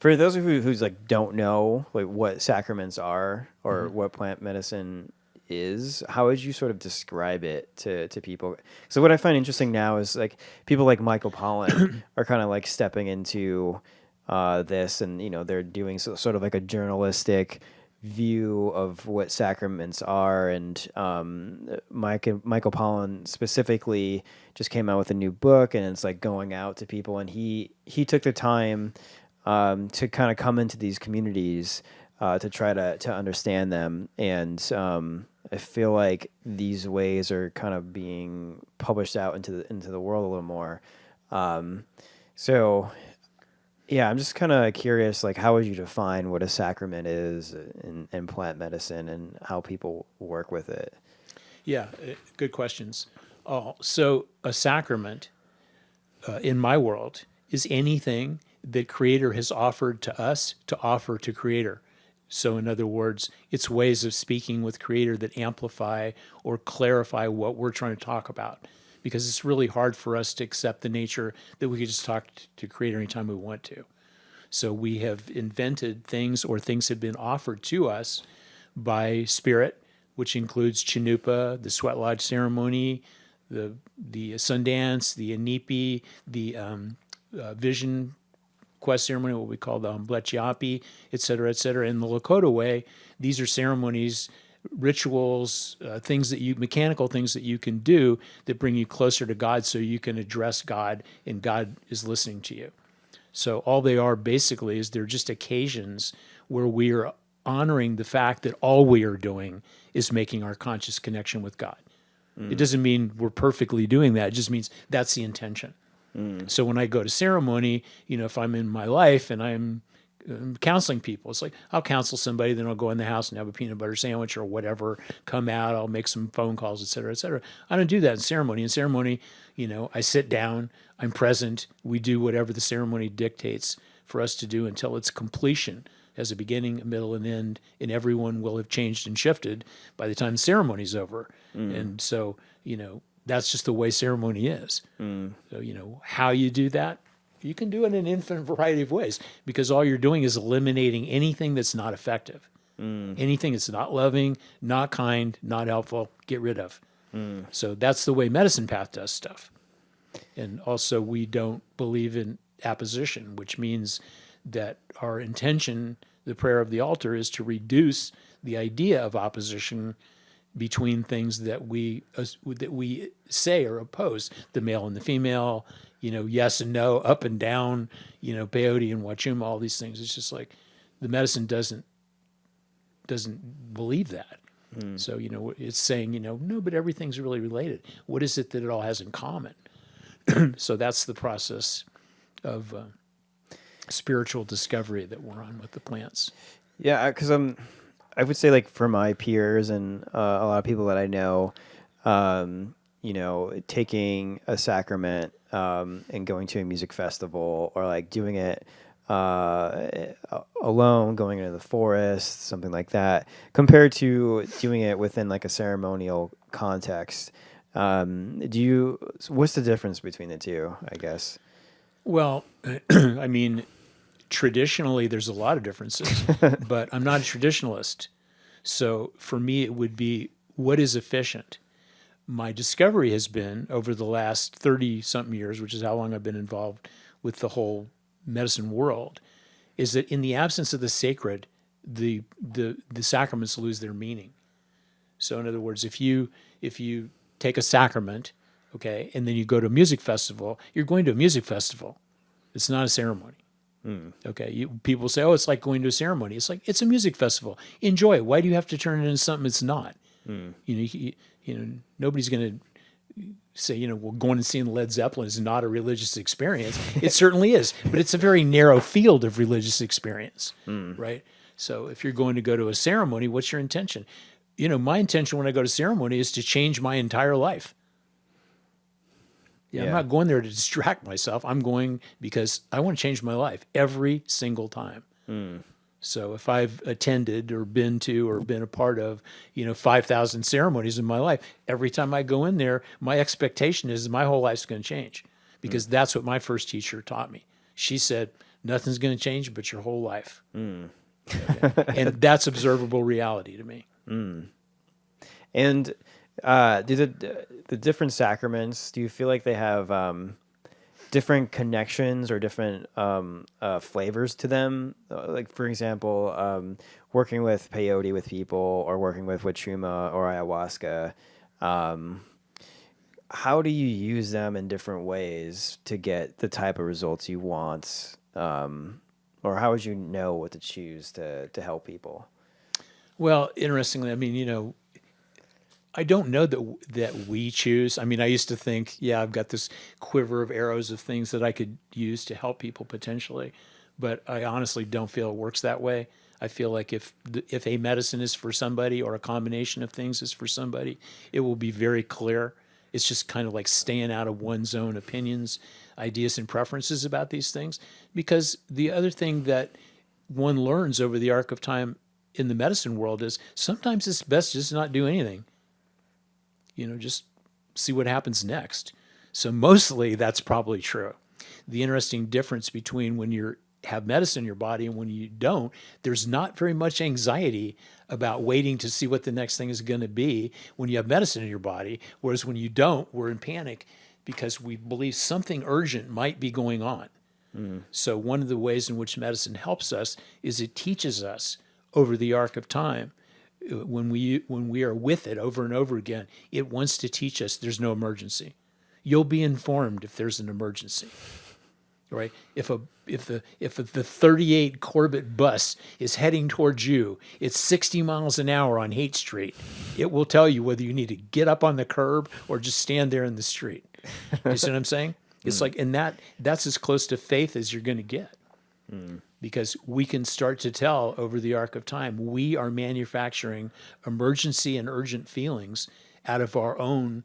for those of you who's like don't know like what sacraments are or what plant medicine is, how would you sort of describe it to people? So what I find interesting now is like people like Michael Pollan are kind of like stepping into this, and you know they're doing sort of like a journalistic view of what sacraments are, and Michael Pollan specifically just came out with a new book, and it's like going out to people, and he took the time to kind of come into these communities to try to understand them, and I feel like these ways are kind of being published out into the world a little more. So yeah, I'm just kind of curious, like, how would you define what a sacrament is in plant medicine and how people work with it? Yeah, good questions. So a sacrament in my world is anything that Creator has offered to us to offer to Creator. So in other words, it's ways of speaking with Creator that amplify or clarify what we're trying to talk about. Because it's really hard for us to accept the nature that we could just talk to Creator anytime we want to. So we have invented things, or things have been offered to us by Spirit, which includes Chinupa, the Sweat Lodge ceremony, the Sundance, the Inipi, the Vision Quest ceremony, what we call the Mblechiapi, et cetera, et cetera. In the Lakota way, these are ceremonies, rituals, mechanical things that you can do that bring you closer to God so you can address God and God is listening to you. So all they are basically is they're just occasions where we are honoring the fact that all we are doing is making our conscious connection with God. It doesn't mean we're perfectly doing that. It just means that's the intention. So when I go to ceremony, you know, if I'm in my life and I'm counseling people, it's like I'll counsel somebody, then I'll go in the house and have a peanut butter sandwich or whatever, come out, I'll make some phone calls, et cetera, et cetera. I don't do that in ceremony. In ceremony, you know, I sit down, I'm present, we do whatever the ceremony dictates for us to do until its completion. Has a beginning, a middle, and end, and everyone will have changed and shifted by the time the ceremony's over. And so, you know, that's just the way ceremony is. So, you know, how you do that, you can do it in an infinite variety of ways, because all you're doing is eliminating anything that's not effective. Anything that's not loving, not kind, not helpful, get rid of. So that's the way Medicine Path does stuff. And also, we don't believe in apposition, which means that our intention, the prayer of the altar, is to reduce the idea of opposition between things that we say are opposed, the male and the female, you know, yes and no, up and down, you know, peyote and wachuma, all these things. It's just like the medicine doesn't believe that. So, you know, it's saying, you know, no, but everything's really related. What is it that it all has in common? So that's the process of spiritual discovery that we're on with the plants. Yeah, because I would say, like, for my peers and a lot of people that I know, you know, taking a sacrament and going to a music festival, or like doing it alone, going into the forest, something like that, compared to doing it within like a ceremonial context. What's the difference between the two, I guess? Well, I mean, traditionally, there's a lot of differences, but I'm not a traditionalist. So for me, it would be, what is efficient? My discovery has been over the last 30-something years, which is how long I've been involved with the whole medicine world, is that in the absence of the sacred, the sacraments lose their meaning. So in other words, if you take a sacrament, okay, and then you go to a music festival, you're going to a music festival. It's not a ceremony. Okay, people say, "Oh, it's like going to a ceremony." It's like it's a music festival. Enjoy it. Why do you have to turn it into something it's not? Nobody's going to say, well, going and seeing Led Zeppelin is not a religious experience. It certainly is, but it's a very narrow field of religious experience, right? So if you're going to go to a ceremony, what's your intention? My intention when I go to ceremony is to change my entire life. I'm not going there to distract myself. I'm going because I want to change my life every single time. So if I've attended or been to or been a part of, 5,000 ceremonies in my life, every time I go in there, my expectation is my whole life's going to change because that's what my first teacher taught me. She said, nothing's going to change but your whole life. Okay? And that's observable reality to me. And do the different sacraments, do you feel like they have different connections or different flavors to them? Like, for example, working with peyote with people or working with wachuma or ayahuasca, how do you use them in different ways to get the type of results you want? Or how would you know what to choose to help people? Well, interestingly, I don't know that we choose. I used to think, I've got this quiver of arrows of things that I could use to help people potentially, but I honestly don't feel it works that way. I feel like if a medicine is for somebody or a combination of things is for somebody, it will be very clear. It's just kind of like staying out of one's own opinions, ideas, and preferences about these things. Because the other thing that one learns over the arc of time in the medicine world is sometimes it's best just not do anything. Just see what happens next. So mostly that's probably true. The interesting difference between when you have medicine in your body and when you don't, there's not very much anxiety about waiting to see what the next thing is going to be when you have medicine in your body. Whereas when you don't, we're in panic because we believe something urgent might be going on. So one of the ways in which medicine helps us is it teaches us over the arc of time. When we are with it over and over again, it wants to teach us there's no emergency. You'll be informed if there's an emergency, right? If the 38 Corbett bus is heading towards you, it's 60 miles an hour on Haight Street. It will tell you whether you need to get up on the curb or just stand there in the street. You see what I'm saying? It's like, and that's as close to faith as you're going to get. Because we can start to tell over the arc of time, we are manufacturing emergency and urgent feelings out of our own,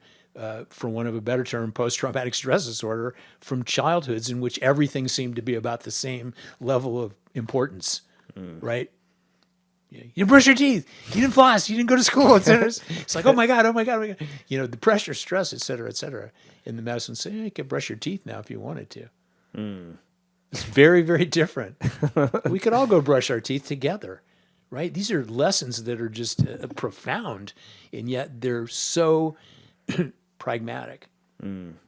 for want of a better term, post-traumatic stress disorder from childhoods in which everything seemed to be about the same level of importance, right? You didn't brush your teeth, you didn't floss, you didn't go to school, etc. It's like, oh my God. The pressure, stress, et cetera, et cetera. And the medicine say, you can brush your teeth now if you wanted to. It's very, very different. We could all go brush our teeth together, right? These are lessons that are just profound, and yet they're so pragmatic. Kind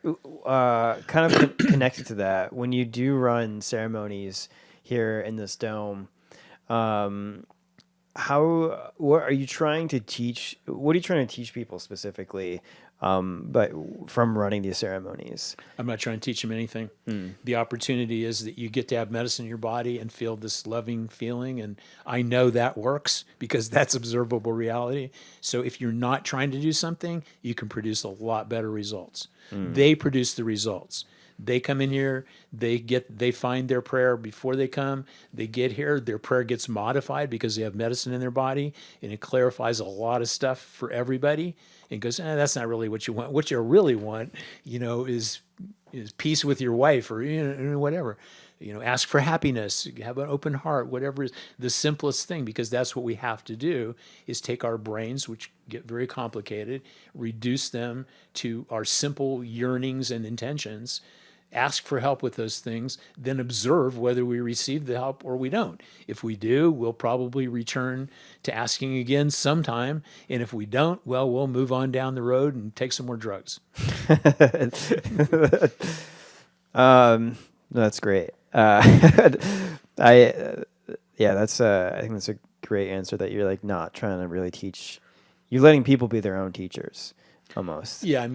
of connected to that, when you do run ceremonies here in this dome, what are you trying to teach? What are you trying to teach people specifically? But from running these ceremonies, I'm not trying to teach them anything. The opportunity is that you get to have medicine in your body and feel this loving feeling. And I know that works because that's observable reality. So if you're not trying to do something, you can produce a lot better results. They produce the results. They come in here, they find their prayer before they come. They get here, their prayer gets modified because they have medicine in their body, and it clarifies a lot of stuff for everybody. And goes, that's not really what you want. What you really want, is peace with your wife or whatever. Ask for happiness, have an open heart, whatever is the simplest thing, because that's what we have to do is take our brains, which get very complicated, reduce them to our simple yearnings and intentions, ask for help with those things, then observe whether we receive the help or we don't. If we do, we'll probably return to asking again sometime. And if we don't, well, we'll move on down the road and take some more drugs. That's great. I think that's a great answer, that you're like not trying to really teach. You're letting people be their own teachers almost. Yeah.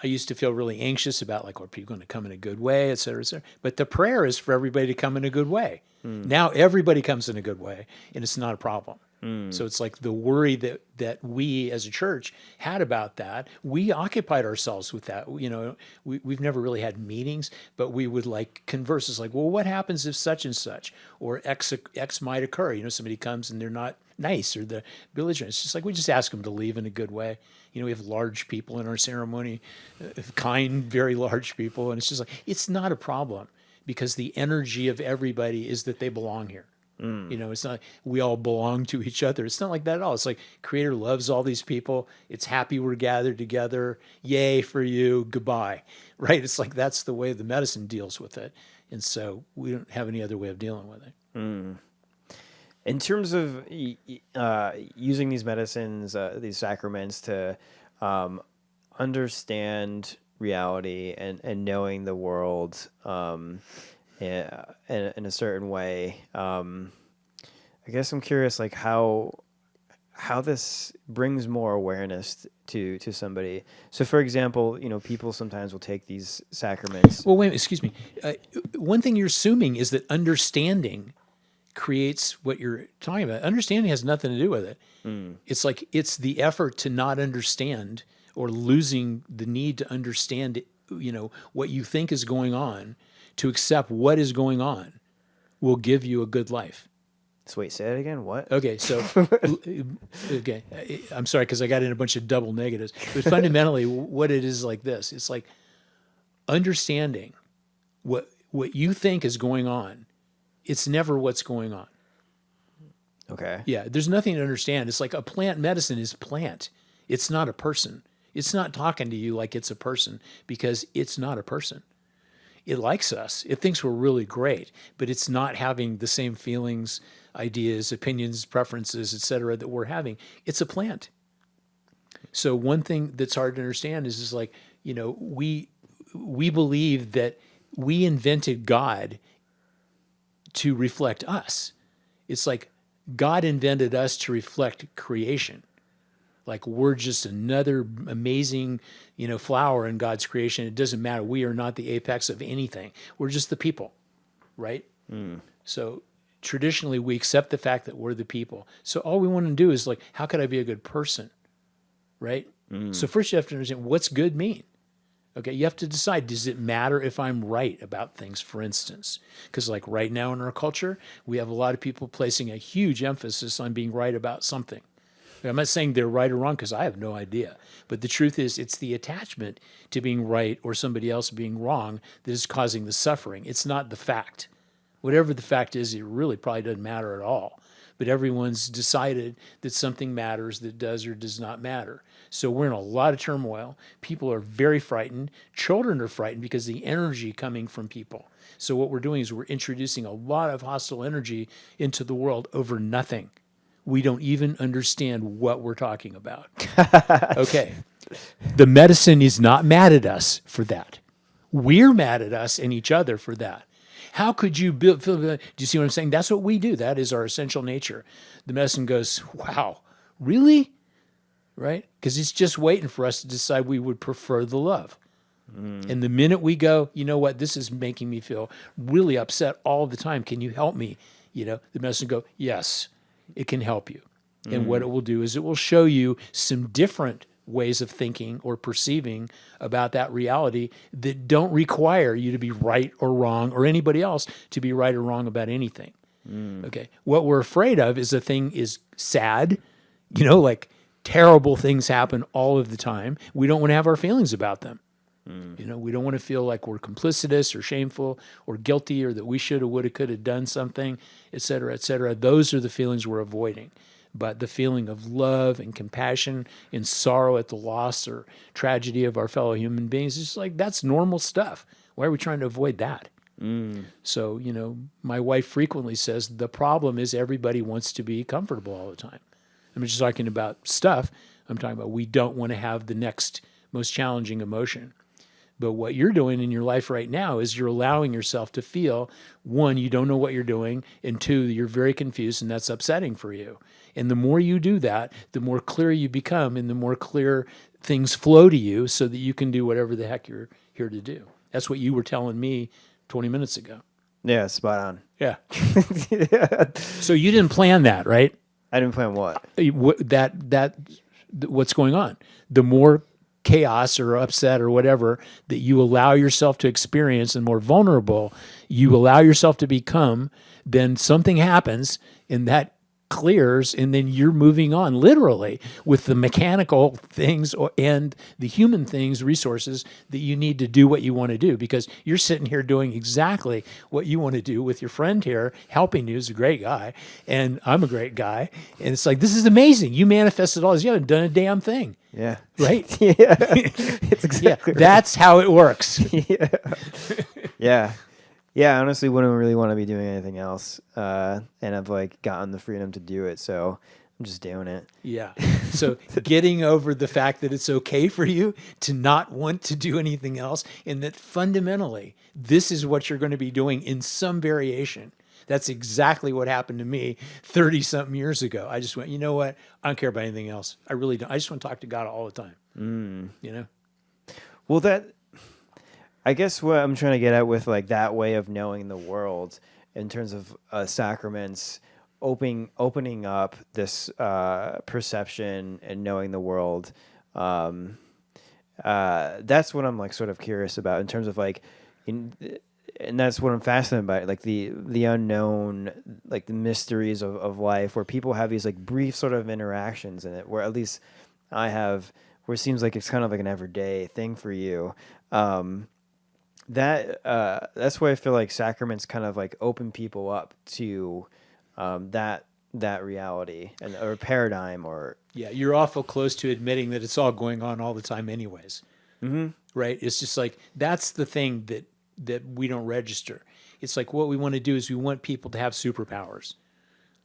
I used to feel really anxious about like, are people going to come in a good way, et cetera, et cetera. But the prayer is for everybody to come in a good way. Now everybody comes in a good way, and it's not a problem. So it's like the worry that we as a church had about that, we occupied ourselves with that. You know, we've never really had meetings, but we would like converse. It's like, well, what happens if such and such or X might occur? You know, somebody comes and they're not nice or the belligerent. It's just like we just ask them to leave in a good way. You know, we have large people in our ceremony, kind, very large people, and it's just like, it's not a problem because the energy of everybody is that they belong here. You know, it's not we all belong to each other. It's not like that at all. It's like Creator loves all these people. It's happy we're gathered together. Yay for you. Goodbye. Right? It's like that's the way the medicine deals with it. And so we don't have any other way of dealing with it. In terms of using these medicines, these sacraments to understand reality and knowing the world in a certain way, I guess I'm curious, like how this brings more awareness to somebody. So, for example, you know, people sometimes will take these sacraments. Well, wait, excuse me. One thing you're assuming is that understanding creates what you're talking about. Understanding has nothing to do with it. It's like it's the effort to not understand or losing the need to understand, you know, what you think is going on, to accept what is going on will give you a good life. So wait, say that again. What? Okay, so okay, I'm sorry because I got in a bunch of double negatives. But fundamentally, what it is like this: it's like understanding what you think is going on. It's never what's going on. Okay. Yeah, there's nothing to understand. It's like a plant medicine is plant. It's not a person. It's not talking to you like it's a person because it's not a person. It likes us. It thinks we're really great, but it's not having the same feelings, ideas, opinions, preferences, et cetera, that we're having. It's a plant. So one thing that's hard to understand is like, you know, we believe that we invented God to reflect us. It's like God invented us to reflect creation. Like we're just another amazing, you know, flower in God's creation. It doesn't matter. We are not the apex of anything. We're just the people, right? So traditionally we accept the fact that we're the people. So all we want to do is like, how could I be a good person, right? So first you have to understand what's good mean. Okay, you have to decide, does it matter if I'm right about things, for instance? Because like right now in our culture, we have a lot of people placing a huge emphasis on being right about something. I'm not saying they're right or wrong because I have no idea. But the truth is it's the attachment to being right or somebody else being wrong that is causing the suffering. It's not the fact. Whatever the fact is, it really probably doesn't matter at all. But everyone's decided that something matters that does or does not matter. So we're in a lot of turmoil. People are very frightened. Children are frightened because of the energy coming from people. So what we're doing is we're introducing a lot of hostile energy into the world over nothing. We don't even understand what we're talking about. Okay. The medicine is not mad at us for that. We're mad at us and each other for that. How could you build? Do you see what I'm saying? That's what we do. That is our essential nature. The medicine goes, wow, really? Right? Because it's just waiting for us to decide we would prefer the love. And the minute we go, you know what, this is making me feel really upset all the time. Can you help me? You know, the medicine go, yes, it can help you. And what it will do is it will show you some different ways of thinking or perceiving about that reality that don't require you to be right or wrong or anybody else to be right or wrong about anything. Okay. What we're afraid of is a thing is sad, you know, like terrible things happen all of the time. We don't want to have our feelings about them. You know, we don't want to feel like we're complicitous or shameful or guilty or that we should have, would have, could have done something, et cetera, et cetera. Those are the feelings we're avoiding. But the feeling of love and compassion and sorrow at the loss or tragedy of our fellow human beings is like, that's normal stuff. Why are we trying to avoid that? So, you know, my wife frequently says the problem is everybody wants to be comfortable all the time. I'm just talking about stuff. I'm talking about we don't want to have the next most challenging emotion. But what you're doing in your life right now is you're allowing yourself to feel, one, you don't know what you're doing, and two, you're very confused, and that's upsetting for you. And the more you do that, the more clear you become, and the more clear things flow to you so that you can do whatever the heck you're here to do. That's what you were telling me 20 minutes ago. Yeah, spot on. Yeah. Yeah. So you didn't plan that, right? I didn't plan what? What's going on. The more chaos or upset or whatever that you allow yourself to experience and more vulnerable you allow yourself to become, then something happens and that clears, and then you're moving on literally with the mechanical things and the human things, resources that you need to do what you want to do, because you're sitting here doing exactly what you want to do with your friend here helping you. He's a great guy and I'm a great guy, and it's like, this is amazing. You manifested all this. You haven't done a damn thing. Yeah. Right? Yeah. It's exactly right. That's how it works. Yeah. Yeah. Yeah, I honestly wouldn't really want to be doing anything else. And I've like gotten the freedom to do it, so I'm just doing it. Yeah. So getting over the fact that it's okay for you to not want to do anything else, and that fundamentally this is what you're going to be doing in some variation. That's exactly what happened to me 30-something years ago. I just went, you know what? I don't care about anything else. I really don't. I just want to talk to God all the time. You know? Well, I guess what I'm trying to get at with like that way of knowing the world in terms of sacraments, opening up this perception and knowing the world. That's what I'm like sort of curious about in terms of like, and that's what I'm fascinated by, like the unknown, like the mysteries of life, where people have these like brief sort of interactions in it, where at least I have, where it seems like it's kind of like an everyday thing for you. That's why I feel like sacraments kind of like open people up to that reality or paradigm, or yeah, you're awful close to admitting that it's all going on all the time anyways. Mm-hmm. Right? It's just like, that's the thing that we don't register. It's like, what we want to do is we want people to have superpowers.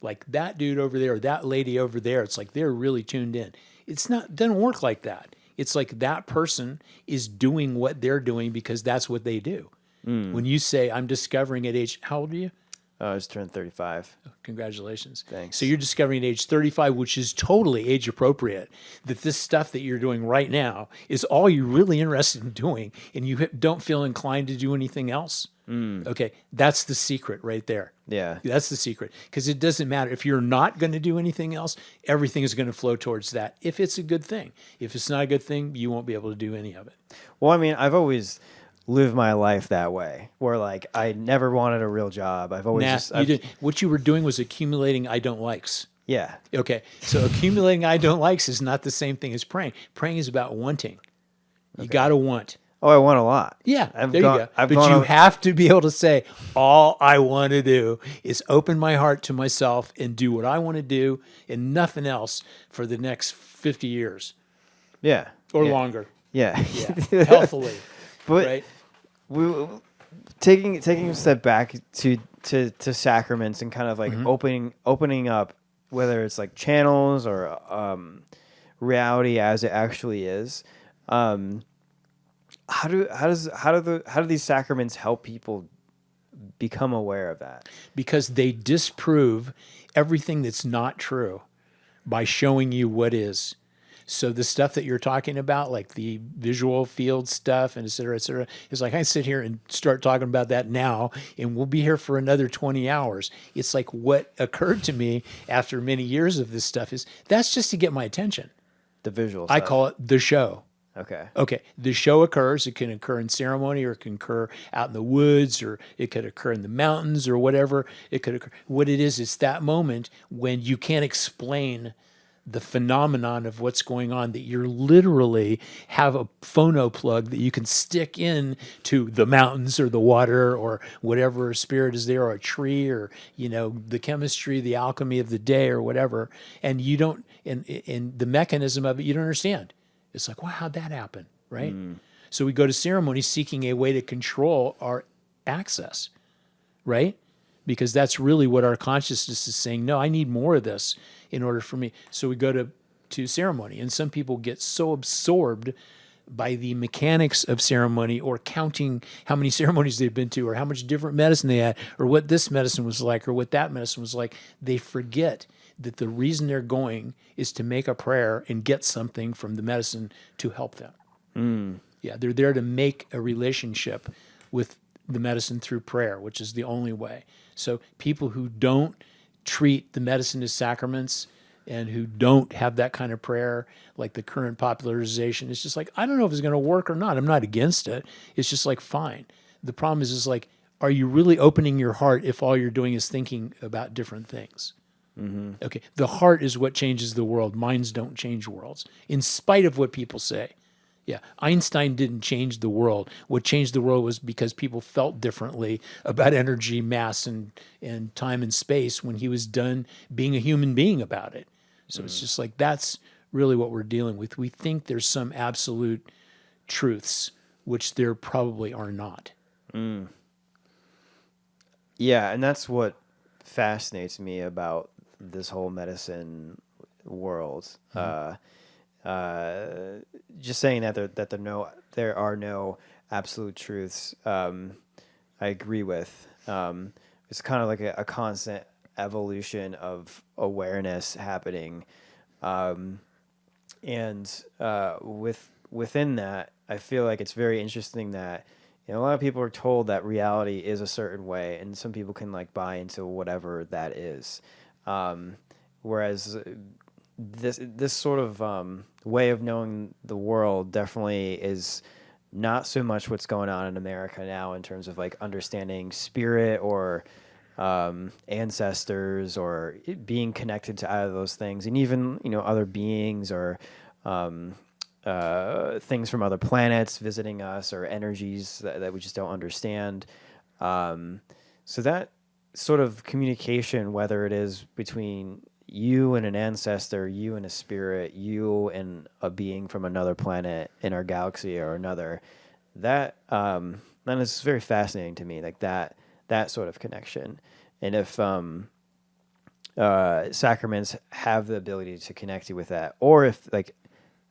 Like that dude over there, or that lady over there, it's like they're really tuned in. It doesn't work like that. It's like that person is doing what they're doing because that's what they do. When you say, I'm discovering at age, how old are you? I just turned 35. Congratulations. Thanks. So you're discovering at age 35, which is totally age appropriate, that this stuff that you're doing right now is all you're really interested in doing, and you don't feel inclined to do anything else. Okay, that's the secret right there. Yeah. That's the secret, because it doesn't matter. If you're not going to do anything else, everything is going to flow towards that if it's a good thing. If it's not a good thing, you won't be able to do any of it. Well, I mean, I've always lived my life that way, where like I never wanted a real job. I've always what you were doing was accumulating I don't likes. Yeah. Okay, so accumulating I don't likes is not the same thing as praying. Praying is about wanting. You got to want. Oh, I want a lot. Yeah, there you go. But you have to be able to say, all I want to do is open my heart to myself and do what I want to do and nothing else for the next 50 years. Yeah. Or longer. Yeah. Healthily. But right? Taking a step back to sacraments and kind of like opening up, whether it's like channels or reality as it actually is. How do these sacraments help people become aware of that? Because they disprove everything that's not true by showing you what is. So the stuff that you're talking about, like the visual field stuff and et cetera, is like I sit here and start talking about that now, and we'll be here for another 20 hours. It's like what occurred to me after many years of this stuff is that's just to get my attention. The visual stuff. I call it the show. Okay. The show occurs. It can occur in ceremony, or it can occur out in the woods, or it could occur in the mountains, or whatever. It could occur. What it is, it's that moment when you can't explain the phenomenon of what's going on, that you're literally have a phono plug that you can stick in to the mountains or the water or whatever spirit is there, or a tree, or, the chemistry, the alchemy of the day, or whatever. And you don't, and the mechanism of it, you don't understand. It's like, wow, how'd that happen, right? So we go to ceremony seeking a way to control our access, right? Because that's really what our consciousness is saying. No, I need more of this in order for me. So we go to ceremony, and some people get so absorbed by the mechanics of ceremony or counting how many ceremonies they've been to or how much different medicine they had or what this medicine was like or what that medicine was like. They forget that the reason they're going is to make a prayer and get something from the medicine to help them. Yeah, they're there to make a relationship with the medicine through prayer, which is the only way. So people who don't treat the medicine as sacraments and who don't have that kind of prayer, like the current popularization, it's just like, I don't know if it's going to work or not. I'm not against it. It's just like, fine. The problem is like, are you really opening your heart if all you're doing is thinking about different things? Okay, the heart is what changes the world. Minds don't change worlds, in spite of what people say. Yeah, Einstein didn't change the world. What changed the world was because people felt differently about energy, mass, and time and space when he was done being a human being about it. So it's just like, that's really what we're dealing with. We think there's some absolute truths, which there probably are not. Yeah, and that's what fascinates me about this whole medicine world. Just saying that there are no absolute truths. I agree with. It's kind of like a constant evolution of awareness happening, and within that, I feel like it's very interesting that a lot of people are told that reality is a certain way, and some people can like buy into whatever that is. Whereas this sort of way of knowing the world definitely is not so much what's going on in America now in terms of like understanding spirit or ancestors or being connected to either of those things, and even other beings or things from other planets visiting us or energies that we just don't understand. So that sort of communication, whether it is between you and an ancestor, you and a spirit, you and a being from another planet in our galaxy or another, that is very fascinating to me, like that sort of connection. And if sacraments have the ability to connect you with that, or if like,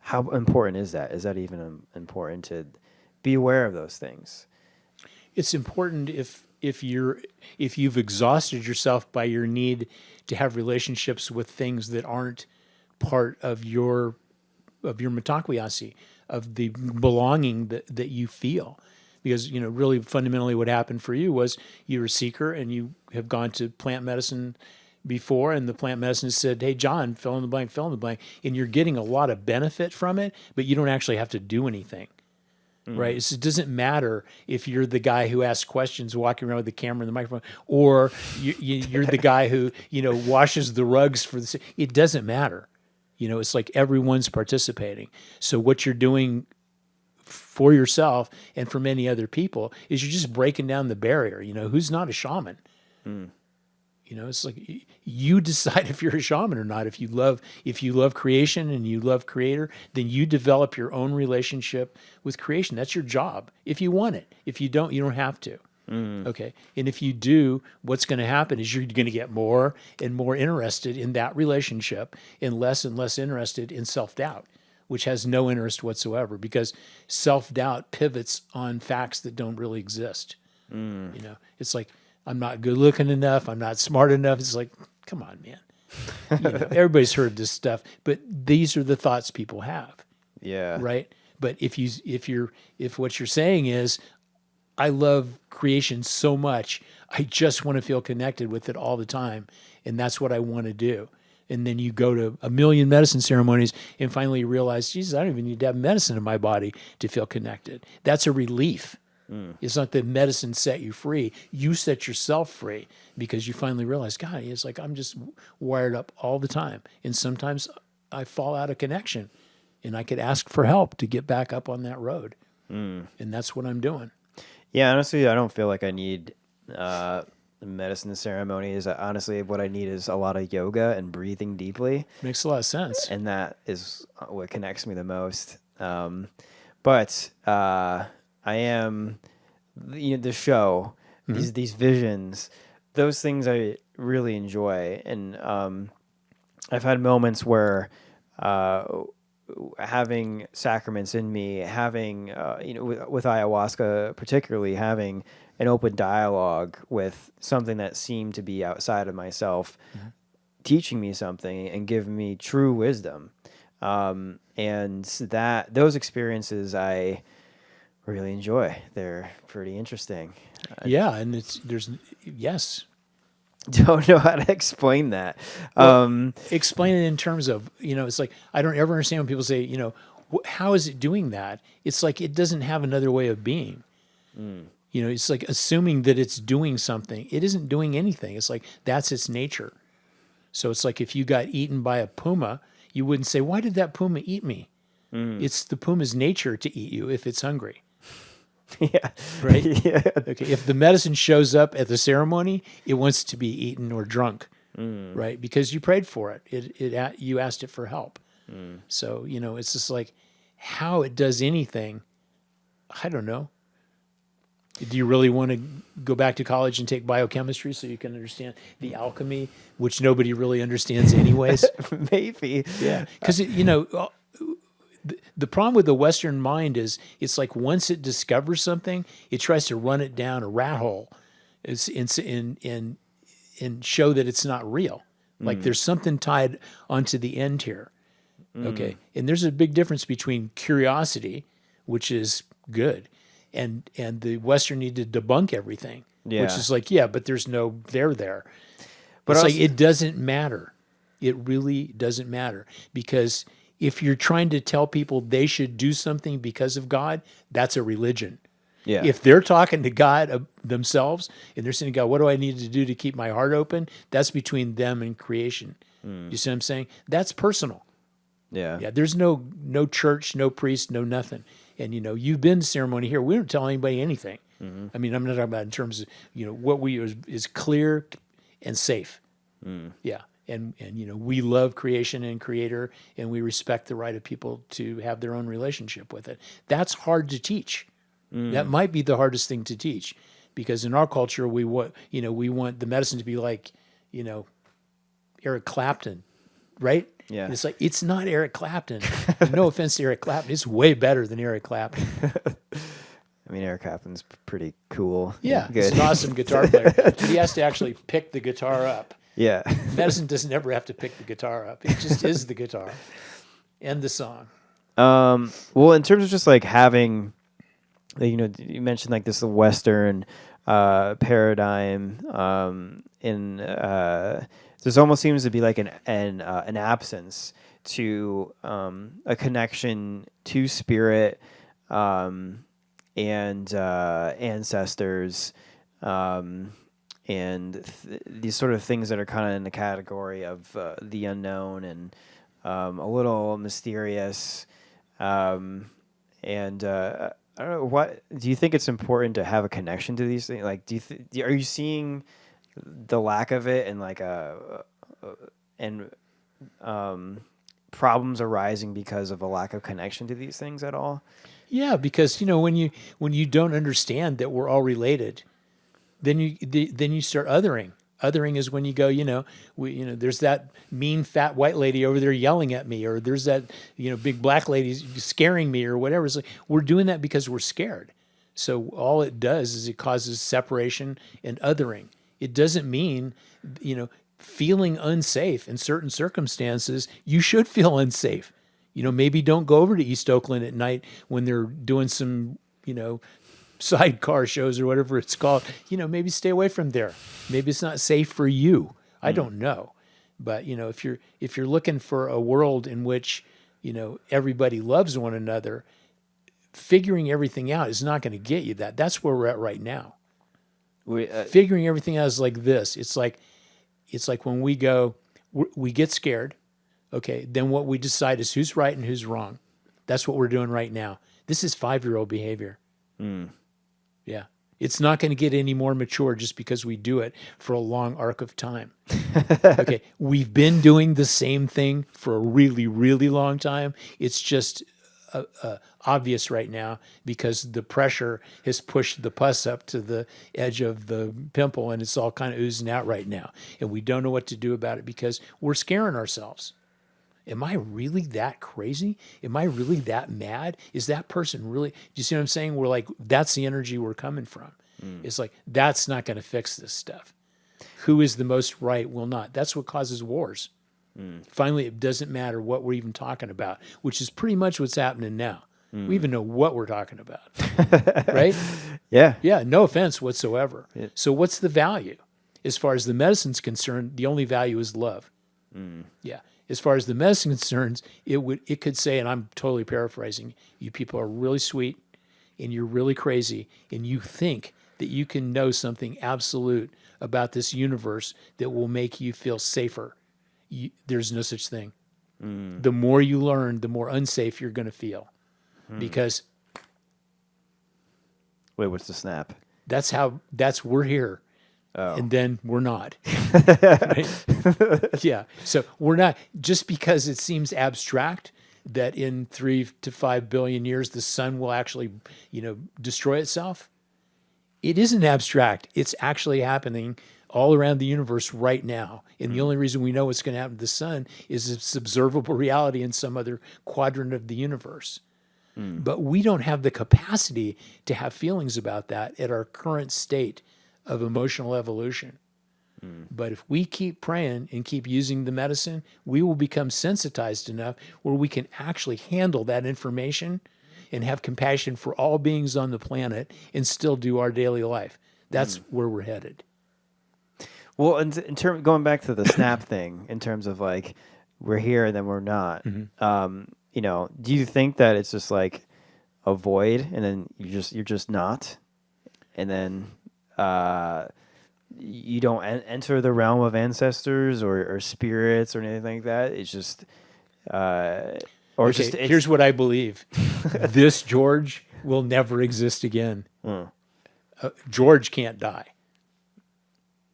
how important is that? Is that even important to be aware of those things? It's important if you've exhausted yourself by your need to have relationships with things that aren't part of your mitakwiyasi, of the belonging that you feel. Because, really fundamentally what happened for you was you were a seeker and you have gone to plant medicine before, and the plant medicine said, hey, John, fill in the blank, and you're getting a lot of benefit from it, but you don't actually have to do anything. Right? So it doesn't matter if you're the guy who asks questions walking around with the camera and the microphone, or you're the guy who, washes the rugs for the... It doesn't matter. It's like everyone's participating. So what you're doing for yourself and for many other people is you're just breaking down the barrier. Who's not a shaman? It's like you decide if you're a shaman or not. If you love creation and you love creator, then you develop your own relationship with creation. That's your job. If you want it. If you don't, you don't have to. Okay. And if you do, what's going to happen is you're going to get more and more interested in that relationship and less interested in self-doubt, which has no interest whatsoever, because self-doubt pivots on facts that don't really exist. It's like, I'm not good looking enough. I'm not smart enough. It's like, come on, man. Everybody's heard this stuff, but these are the thoughts people have. Yeah. Right. But if what you're saying is, I love creation so much, I just want to feel connected with it all the time, and that's what I want to do. And then you go to a million medicine ceremonies and finally you realize, Jesus, I don't even need to have medicine in my body to feel connected. That's a relief. It's not that medicine set you free. You set yourself free because you finally realize, God, it's like I'm just wired up all the time. And sometimes I fall out of connection and I could ask for help to get back up on that road. And that's what I'm doing. Yeah, honestly, I don't feel like I need medicine ceremonies. Honestly, what I need is a lot of yoga and breathing deeply. Makes a lot of sense. And that is what connects me the most. But I am, the show, these visions, those things I really enjoy. And I've had moments where having sacraments in me, having with ayahuasca particularly, having an open dialogue with something that seemed to be outside of myself, teaching me something and giving me true wisdom, and that those experiences I really enjoy. They're pretty interesting. Yeah, and yes. Don't know how to explain that. Well, explain it in terms of, it's like, I don't ever understand when people say, how is it doing that? It's like, it doesn't have another way of being. It's like assuming that it's doing something. It isn't doing anything. It's like, that's its nature. So it's like if you got eaten by a puma, you wouldn't say, why did that puma eat me? It's the puma's nature to eat you if it's hungry. Yeah. Right? Yeah. Okay. If the medicine shows up at the ceremony, it wants to be eaten or drunk, right? Because you prayed for it. You asked it for help. So, it's just like how it does anything. I don't know. Do you really want to go back to college and take biochemistry so you can understand the alchemy, which nobody really understands anyways? Maybe. Yeah. Because, the problem with the Western mind is it's like once it discovers something, it tries to run it down a rat hole and show that it's not real. Like there's something tied onto the end here. Okay. And there's a big difference between curiosity, which is good, and the Western need to debunk everything, Yeah. which is like, yeah, but there's no there there. But It's also, like it doesn't matter. It really doesn't matter, because if you're trying to tell people they should do something because of God, that's a religion. yeah. If they're talking to God themselves and they're saying, God, what do I need to do to keep my heart open? That's between them and creation. You see what I'm saying? That's personal. Yeah. Yeah, there's no church, no priest, no nothing. And, you've been to ceremony here. We don't tell anybody anything. I mean, I'm not talking about in terms of, what we use is clear and safe. Yeah. And we love creation and creator, and we respect the right of people to have their own relationship with it. That's hard to teach. That might be the hardest thing to teach, because in our culture, we want the medicine to be like, Eric Clapton, right? Yeah. And it's like, it's not Eric Clapton. No offense to Eric Clapton. It's way better than Eric Clapton. I mean, Eric Clapton's pretty cool. Yeah. Good. He's an awesome guitar player. But he has to actually pick the guitar up. Yeah. Medicine doesn't ever have to pick the guitar up. It just is the guitar and the song. Well, in terms of just like having, you mentioned like this Western paradigm, there's almost seems to be like an absence to a connection to spirit, and ancestors, and these sort of things that are kind of in the category of the unknown and a little mysterious. And I don't know, what do you think it's important to have a connection to these things? Like, are you seeing the lack of it and like problems arising because of a lack of connection to these things at all? Yeah, because when you don't understand that we're all related, then you start othering. Othering is when you go, there's that mean fat white lady over there yelling at me, or there's that big black lady scaring me, or whatever. It's like we're doing that because we're scared. So all it does is it causes separation and othering. It doesn't mean, feeling unsafe in certain circumstances. You should feel unsafe. Maybe don't go over to East Oakland at night when they're doing some, sidecar shows or whatever it's called. Maybe stay away from there. Maybe it's not safe for you. I don't know. But, if you're looking for a world in which, everybody loves one another, figuring everything out is not going to get you that. That's where we're at right now. Figuring everything out is like this. It's like when we get scared. Okay, then what we decide is who's right and who's wrong. That's what we're doing right now. This is 5-year-old behavior. Yeah. It's not going to get any more mature just because we do it for a long arc of time. Okay, we've been doing the same thing for a really, really long time. It's just obvious right now because the pressure has pushed the pus up to the edge of the pimple, and it's all kind of oozing out right now. And we don't know what to do about it because we're scaring ourselves. Am I really that crazy? Am I really that mad? Is that person really, do you see what I'm saying? We're like, that's the energy we're coming from. It's like, that's not going to fix this stuff. Who is the most right will not. That's what causes wars. Finally, it doesn't matter what we're even talking about, which is pretty much what's happening now. We even know what we're talking about, right? Yeah. Yeah, no offense whatsoever. So what's the value? As far as the medicine's concerned, the only value is love. Yeah. As far as the medicine concerns, it could say, and I'm totally paraphrasing, you people are really sweet and you're really crazy and you think that you can know something absolute about this universe that will make you feel safer. There's no such thing. The more you learn, the more unsafe you're going to feel. Because wait, what's the snap? We're here. Oh. And then we're not. Right? Yeah. So we're not, just because it seems abstract that in 3 to 5 billion years the sun will actually, destroy itself. It isn't abstract. It's actually happening all around the universe right now. And the only reason we know what's going to happen to the sun is it's observable reality in some other quadrant of the universe. But we don't have the capacity to have feelings about that at our current state of emotional evolution. But if we keep praying and keep using the medicine, we will become sensitized enough where we can actually handle that information and have compassion for all beings on the planet and still do our daily life. That's where we're headed. Well, in terms, going back to the snap thing, in terms of like we're here and then we're not. Do you think that it's just like a void and then you're just not, and then you don't enter the realm of ancestors or spirits or anything like that? It's just here's what I believe. This George will never exist again. George can't die.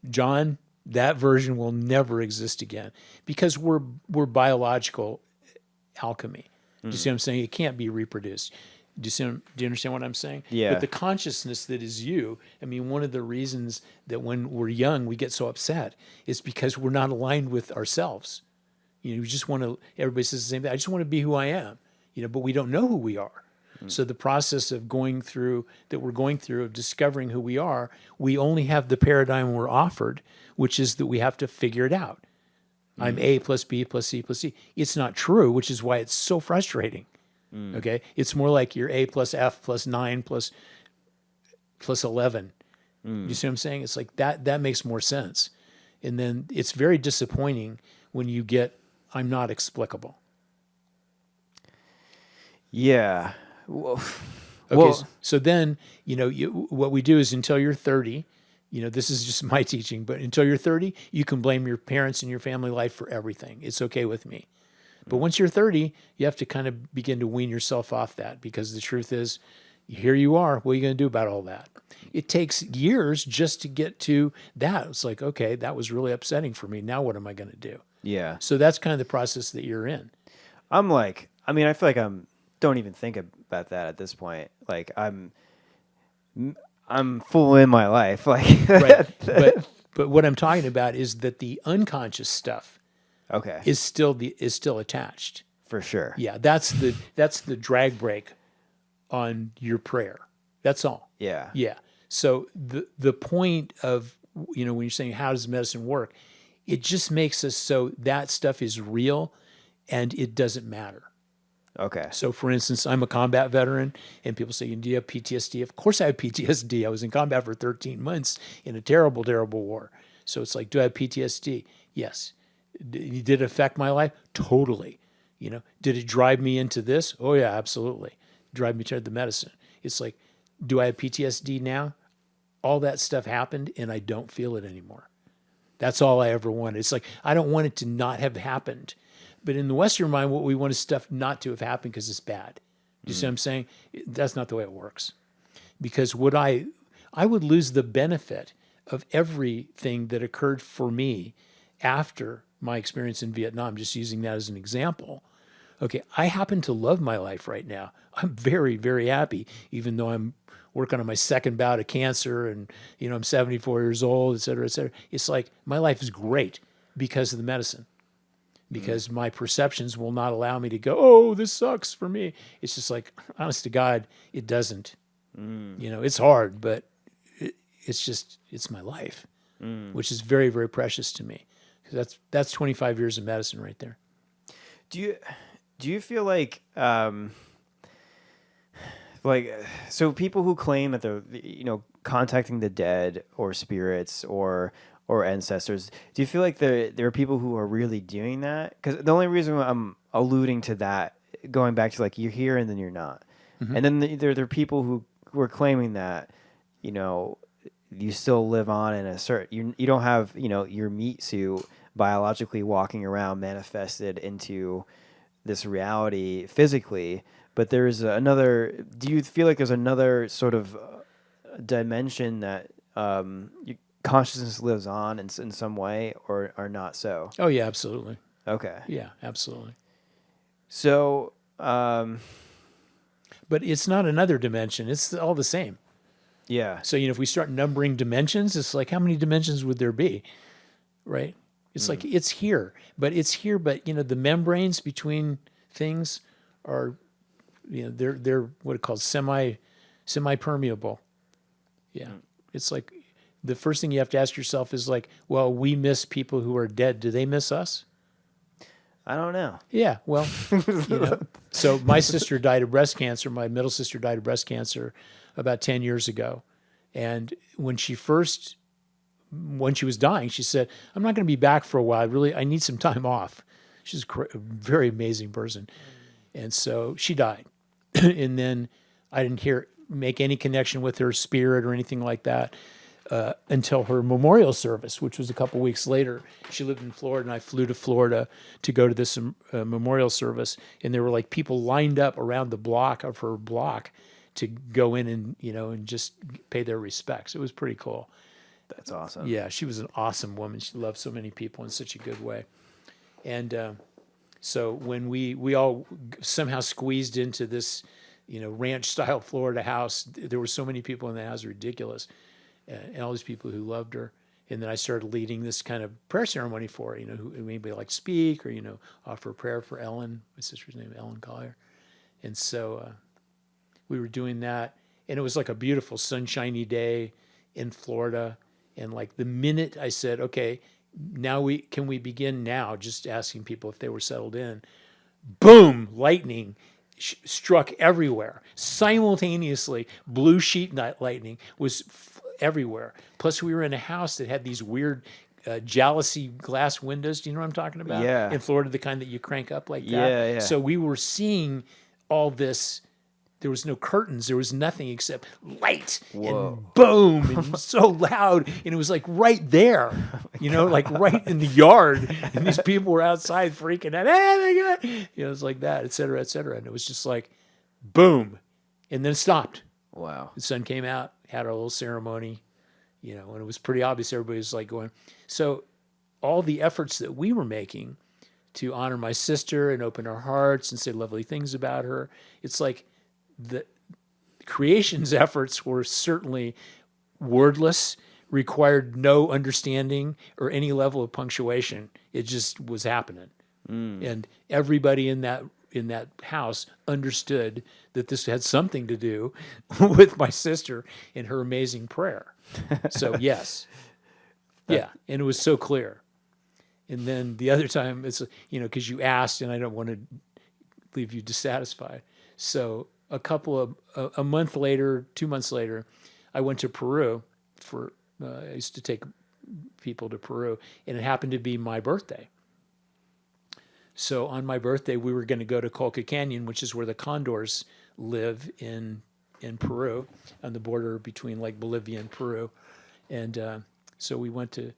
John, that version will never exist again because we're biological alchemy. Do you see what I'm saying? It can't be reproduced. Do you understand what I'm saying? Yeah. But the consciousness that is you, I mean, one of the reasons that when we're young we get so upset is because we're not aligned with ourselves. We just want to, everybody says the same thing, I just want to be who I am, but we don't know who we are. So the process of we're going through, of discovering who we are, we only have the paradigm we're offered, which is that we have to figure it out. I'm A plus B plus C plus C. It's not true, which is why it's so frustrating. Okay? It's more like you're A plus F plus 9 plus 11. You see what I'm saying? It's like that makes more sense. And then it's very disappointing when you get, I'm not explicable. Yeah. So then, what we do is until you're 30, this is just my teaching, but until you're 30, you can blame your parents and your family life for everything. It's okay with me. But once you're 30, you have to kind of begin to wean yourself off that, because the truth is, here you are. What are you going to do about all that? It takes years just to get to that. It's like, okay, that was really upsetting for me. Now what am I going to do? Yeah. So that's kind of the process that you're in. I feel like don't even think about that at this point. Like I'm full in my life. Like, right. But what I'm talking about is that the unconscious stuff is still attached. For sure. Yeah, that's the drag brake on your prayer. That's all. Yeah. Yeah. So the point of, when you're saying how does medicine work, it just makes us so that stuff is real and it doesn't matter. Okay. So for instance, I'm a combat veteran and people say, do you have PTSD? Of course I have PTSD. I was in combat for 13 months in a terrible, terrible war. So it's like, do I have PTSD? Yes. Did it affect my life? Totally. Did it drive me into this? Oh yeah, absolutely. Drive me to the medicine. It's like, do I have PTSD now? All that stuff happened and I don't feel it anymore. That's all I ever wanted. It's like, I don't want it to not have happened. But in the Western mind, what we want is stuff not to have happened because it's bad. Do you see what I'm saying? That's not the way it works. Because I would lose the benefit of everything that occurred for me after my experience in Vietnam, just using that as an example. Okay, I happen to love my life right now. I'm very, very happy, even though I'm working on my second bout of cancer and, I'm 74 years old, et cetera, et cetera. It's like my life is great because of the medicine. because my perceptions will not allow me to go, oh, this sucks for me. It's just like, honest to God, it doesn't. It's hard, but it's my life, which is very, very precious to me. That's 25 years of medicine right there. Do you feel like so people who claim that they're contacting the dead or spirits or ancestors, do you feel like there are people who are really doing that? Because the only reason I'm alluding to that, going back to like you're here and then you're not, and then there are people who are claiming that you still live on in a certain you don't have your meat suit biologically walking around manifested into this reality physically, but there's another. Do you feel like there's another sort of dimension that your consciousness lives on in some way, or not so? Oh yeah, absolutely. Okay. Yeah, absolutely. So, but it's not another dimension. It's all the same. yeah. So if we start numbering dimensions, it's like how many dimensions would there be, right? It's like it's here, but the membranes between things are, they're what it calls semi-permeable. Yeah. It's like the first thing you have to ask yourself is like, well, we miss people who are dead. Do they miss us? I don't know. Yeah. Well, so my sister died of breast cancer. My middle sister died of breast cancer about 10 years ago. And when she was dying, she said, I'm not going to be back for a while. I need some time off. She's a very amazing person. And so she died. And then I didn't make any connection with her spirit or anything like that until her memorial service, which was a couple weeks later. She lived in Florida, and I flew to Florida to go to this memorial service. And there were like people lined up around the block of her block to go in and, and just pay their respects. It was pretty cool. That's awesome. Yeah, she was an awesome woman. She loved so many people in such a good way. And so when we all somehow squeezed into this, ranch-style Florida house, there were so many people in the house, ridiculous, and all these people who loved her. And then I started leading this kind of prayer ceremony for her, who anybody like speak or, offer a prayer for Ellen, my sister's name, Ellen Collier. And so we were doing that, and it was like a beautiful sunshiny day in Florida. And like the minute I said, okay, can we begin now, just asking people if they were settled in, boom, lightning struck everywhere. Simultaneously, blue sheet lightning was everywhere. Plus we were in a house that had these weird jalousie glass windows. Do you know what I'm talking about? Yeah. In Florida, the kind that you crank up like that. Yeah. So we were seeing all this. There was no curtains. There was nothing except light. Whoa. And boom, and so loud. And it was like right there, like right in the yard. And these people were outside freaking out. Oh my God. It was like that, et cetera, et cetera. And it was just like, boom. And then it stopped. Wow. The sun came out, had a little ceremony, and it was pretty obvious. Everybody was like going. So all the efforts that we were making to honor my sister and open our hearts and say lovely things about her, it's like, the creation's efforts were certainly wordless, required no understanding or any level of punctuation. It just was happening. And everybody in that house understood that this had something to do with my sister and her amazing prayer. So yes. Yeah. And it was so clear. And then the other time it's, because you asked and I don't want to leave you dissatisfied. So a month later, 2 months later, I went to Peru I used to take people to Peru, and it happened to be my birthday. So on my birthday, we were going to go to Colca Canyon, which is where the condors live in Peru, on the border between like Bolivia and Peru. And so we went to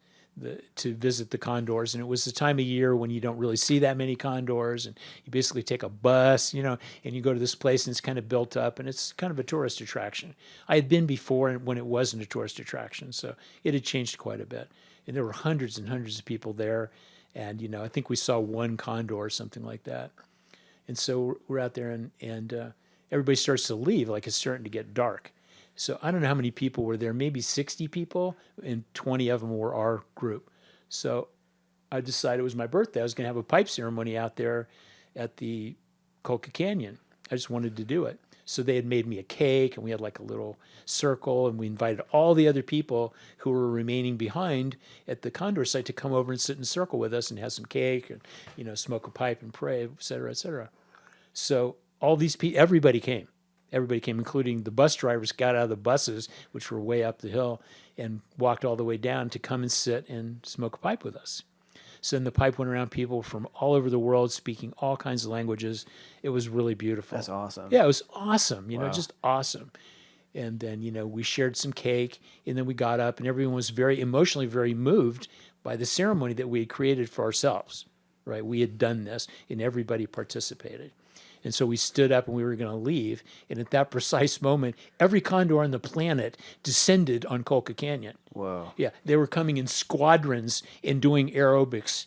visit the condors, and it was the time of year when you don't really see that many condors, and you basically take a bus, and you go to this place, and it's kind of built up, and it's kind of a tourist attraction. I had been before when it wasn't a tourist attraction, so it had changed quite a bit. And there were hundreds and hundreds of people there, and I think we saw one condor or something like that. And so we're out there, and everybody starts to leave, like it's starting to get dark. So I don't know how many people were there, maybe 60 people, and 20 of them were our group. So I decided it was my birthday. I was going to have a pipe ceremony out there at the Colca Canyon. I just wanted to do it. So they had made me a cake, and we had like a little circle, and we invited all the other people who were remaining behind at the Condor site to come over and sit in a circle with us and have some cake and, smoke a pipe and pray, et cetera, et cetera. So all these people, everybody came. Everybody came, including the bus drivers, got out of the buses, which were way up the hill, and walked all the way down to come and sit and smoke a pipe with us. So then the pipe went around people from all over the world speaking all kinds of languages. It was really beautiful. That's awesome. Yeah, it was awesome, Wow. just awesome. And then, we shared some cake, and then we got up, and everyone was very emotionally very moved by the ceremony that we had created for ourselves, right? We had done this, and everybody participated. And so we stood up and we were going to leave. And at that precise moment, every condor on the planet descended on Colca Canyon. Whoa. Yeah, they were coming in squadrons and doing aerobics.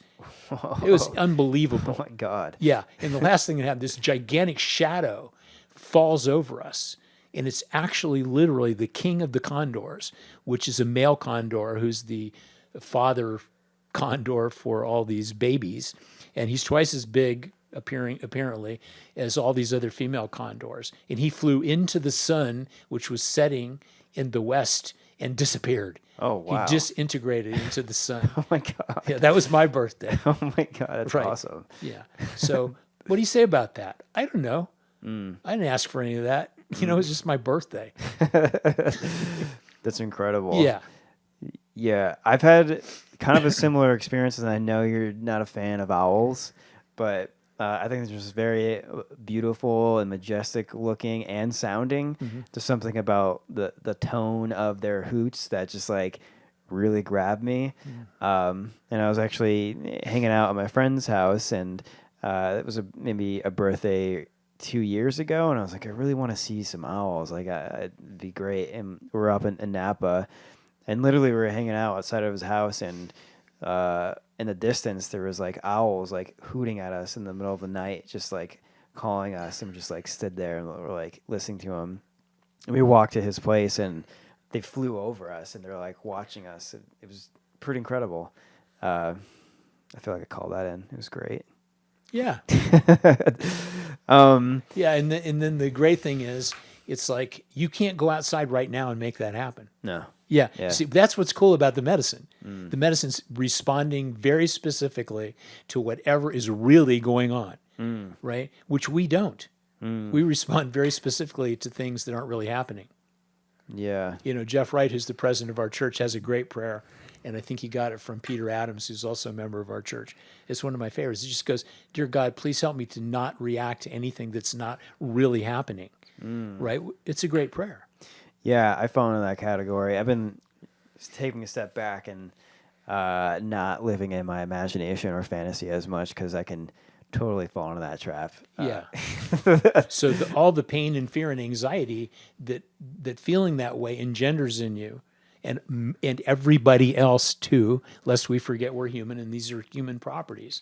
It was unbelievable. Oh my God. Yeah, and the last thing that happened, this gigantic shadow falls over us. And it's actually literally the king of the condors, which is a male condor who's the father condor for all these babies. And he's twice as big, apparently, as all these other female condors. And he flew into the sun, which was setting in the west, and disappeared. Oh, wow. He disintegrated into the sun. Oh my God. Yeah, that was my birthday. Oh my God. That's Right. awesome. Yeah. So what do you say about that? I don't know. I didn't ask for any of that. It was just my birthday. That's incredible. Yeah. Yeah. I've had kind of a similar experience, and I know you're not a fan of owls, but I think they're just very beautiful and majestic looking and sounding. There's something about the tone of their hoots that just like really grabbed me. And I was actually hanging out at my friend's house, and it was maybe a birthday 2 years ago, and I was like, I really want to see some owls. Like, it'd be great. And we're up in Napa, and literally we were hanging out outside of his house, and in the distance there was like owls like hooting at us in the middle of the night, just like calling us, and we just like stood there and we're like listening to him. And we walked to his place, and they flew over us, and they're like watching us. It was pretty incredible. I feel like I called that in. It was great. Yeah. Yeah, and then the great thing is, it's like you can't go outside right now and make that happen. No. Yeah. Yeah. See, that's what's cool about the medicine. The medicine's responding very specifically to whatever is really going on, right? Which we don't. We respond very specifically to things that aren't really happening. Yeah. Jeff Wright, who's the president of our church, has a great prayer, and I think he got it from Peter Adams, who's also a member of our church. It's one of my favorites. He just goes, "Dear God, please help me to not react to anything that's not really happening." Right? It's a great prayer. Yeah, I fall into that category. I've been taking a step back and not living in my imagination or fantasy as much, because I can totally fall into that trap. Yeah. So all the pain and fear and anxiety that feeling that way engenders in you, and everybody else too, lest we forget we're human and these are human properties.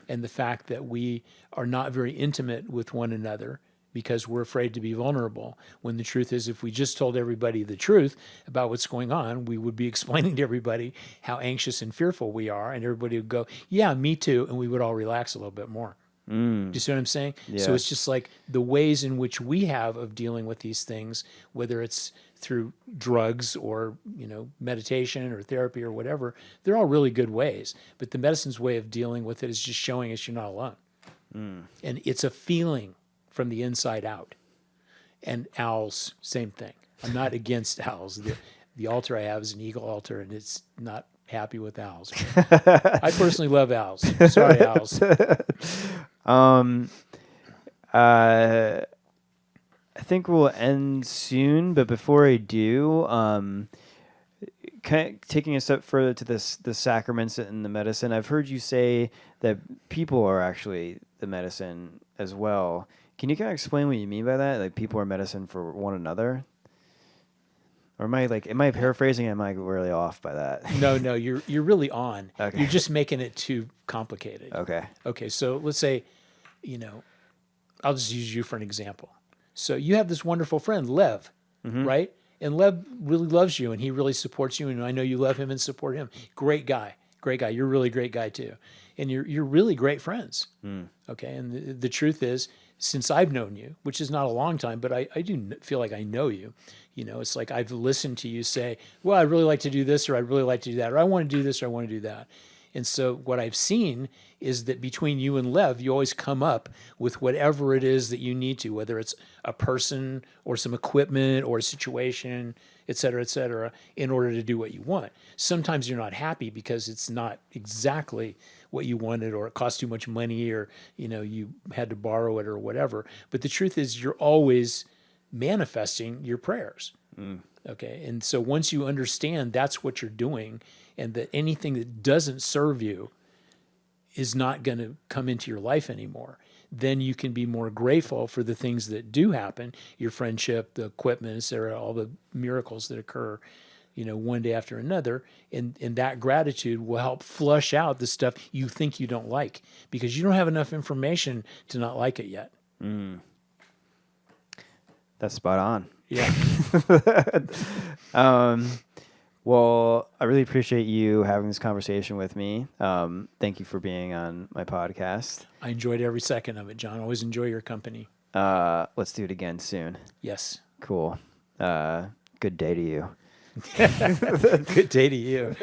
And the fact that we are not very intimate with one another because we're afraid to be vulnerable, when the truth is, if we just told everybody the truth about what's going on, we would be explaining to everybody how anxious and fearful we are, and everybody would go, yeah, me too, and we would all relax a little bit more. Do you see what I'm saying? Yeah. So it's just like the ways in which we have of dealing with these things, whether it's through drugs or meditation or therapy or whatever, they're all really good ways. But the medicine's way of dealing with it is just showing us you're not alone. And it's a feeling from the inside out. And owls, same thing. I'm not against owls. The altar I have is an eagle altar, and it's not happy with owls. I personally love owls. Sorry, owls. I think we'll end soon, but before I do, kind of taking a step further to the sacraments and the medicine, I've heard you say that people are actually the medicine as well. Can you kind of explain what you mean by that? Like, people are medicine for one another? Or am I paraphrasing? Am I really off by that? No, you're really on. Okay. You're just making it too complicated. Okay. So let's say, I'll just use you for an example. So you have this wonderful friend, Lev, right? And Lev really loves you, and he really supports you, and I know you love him and support him. Great guy. Great guy. You're a really great guy too. And you're really great friends. Okay. And the truth is, since I've known you, which is not a long time, but I do feel like I know you. You know, it's like I've listened to you say, well, I'd really like to do this, or I'd really like to do that, or I want to do this, or I want to do that. And so what I've seen is that between you and Lev, you always come up with whatever it is that you need to, whether it's a person or some equipment or a situation, et cetera, in order to do what you want. Sometimes you're not happy because it's not exactly what you wanted, or it cost too much money, or, you know, you had to borrow it or whatever. But the truth is you're always manifesting your prayers. Okay. And so once you understand that's what you're doing, and that anything that doesn't serve you is not going to come into your life anymore, then you can be more grateful for the things that do happen, your friendship, the equipment, et cetera, all the miracles that occur, you know, one day after another. And that gratitude will help flush out the stuff you think you don't like, because you don't have enough information to not like it yet. That's spot on. Yeah. Well, I really appreciate you having this conversation with me. Thank you for being on my podcast. I enjoyed every second of it, John. Always enjoy your company. Let's do it again soon. Yes. Cool. Good day to you. Good day to you.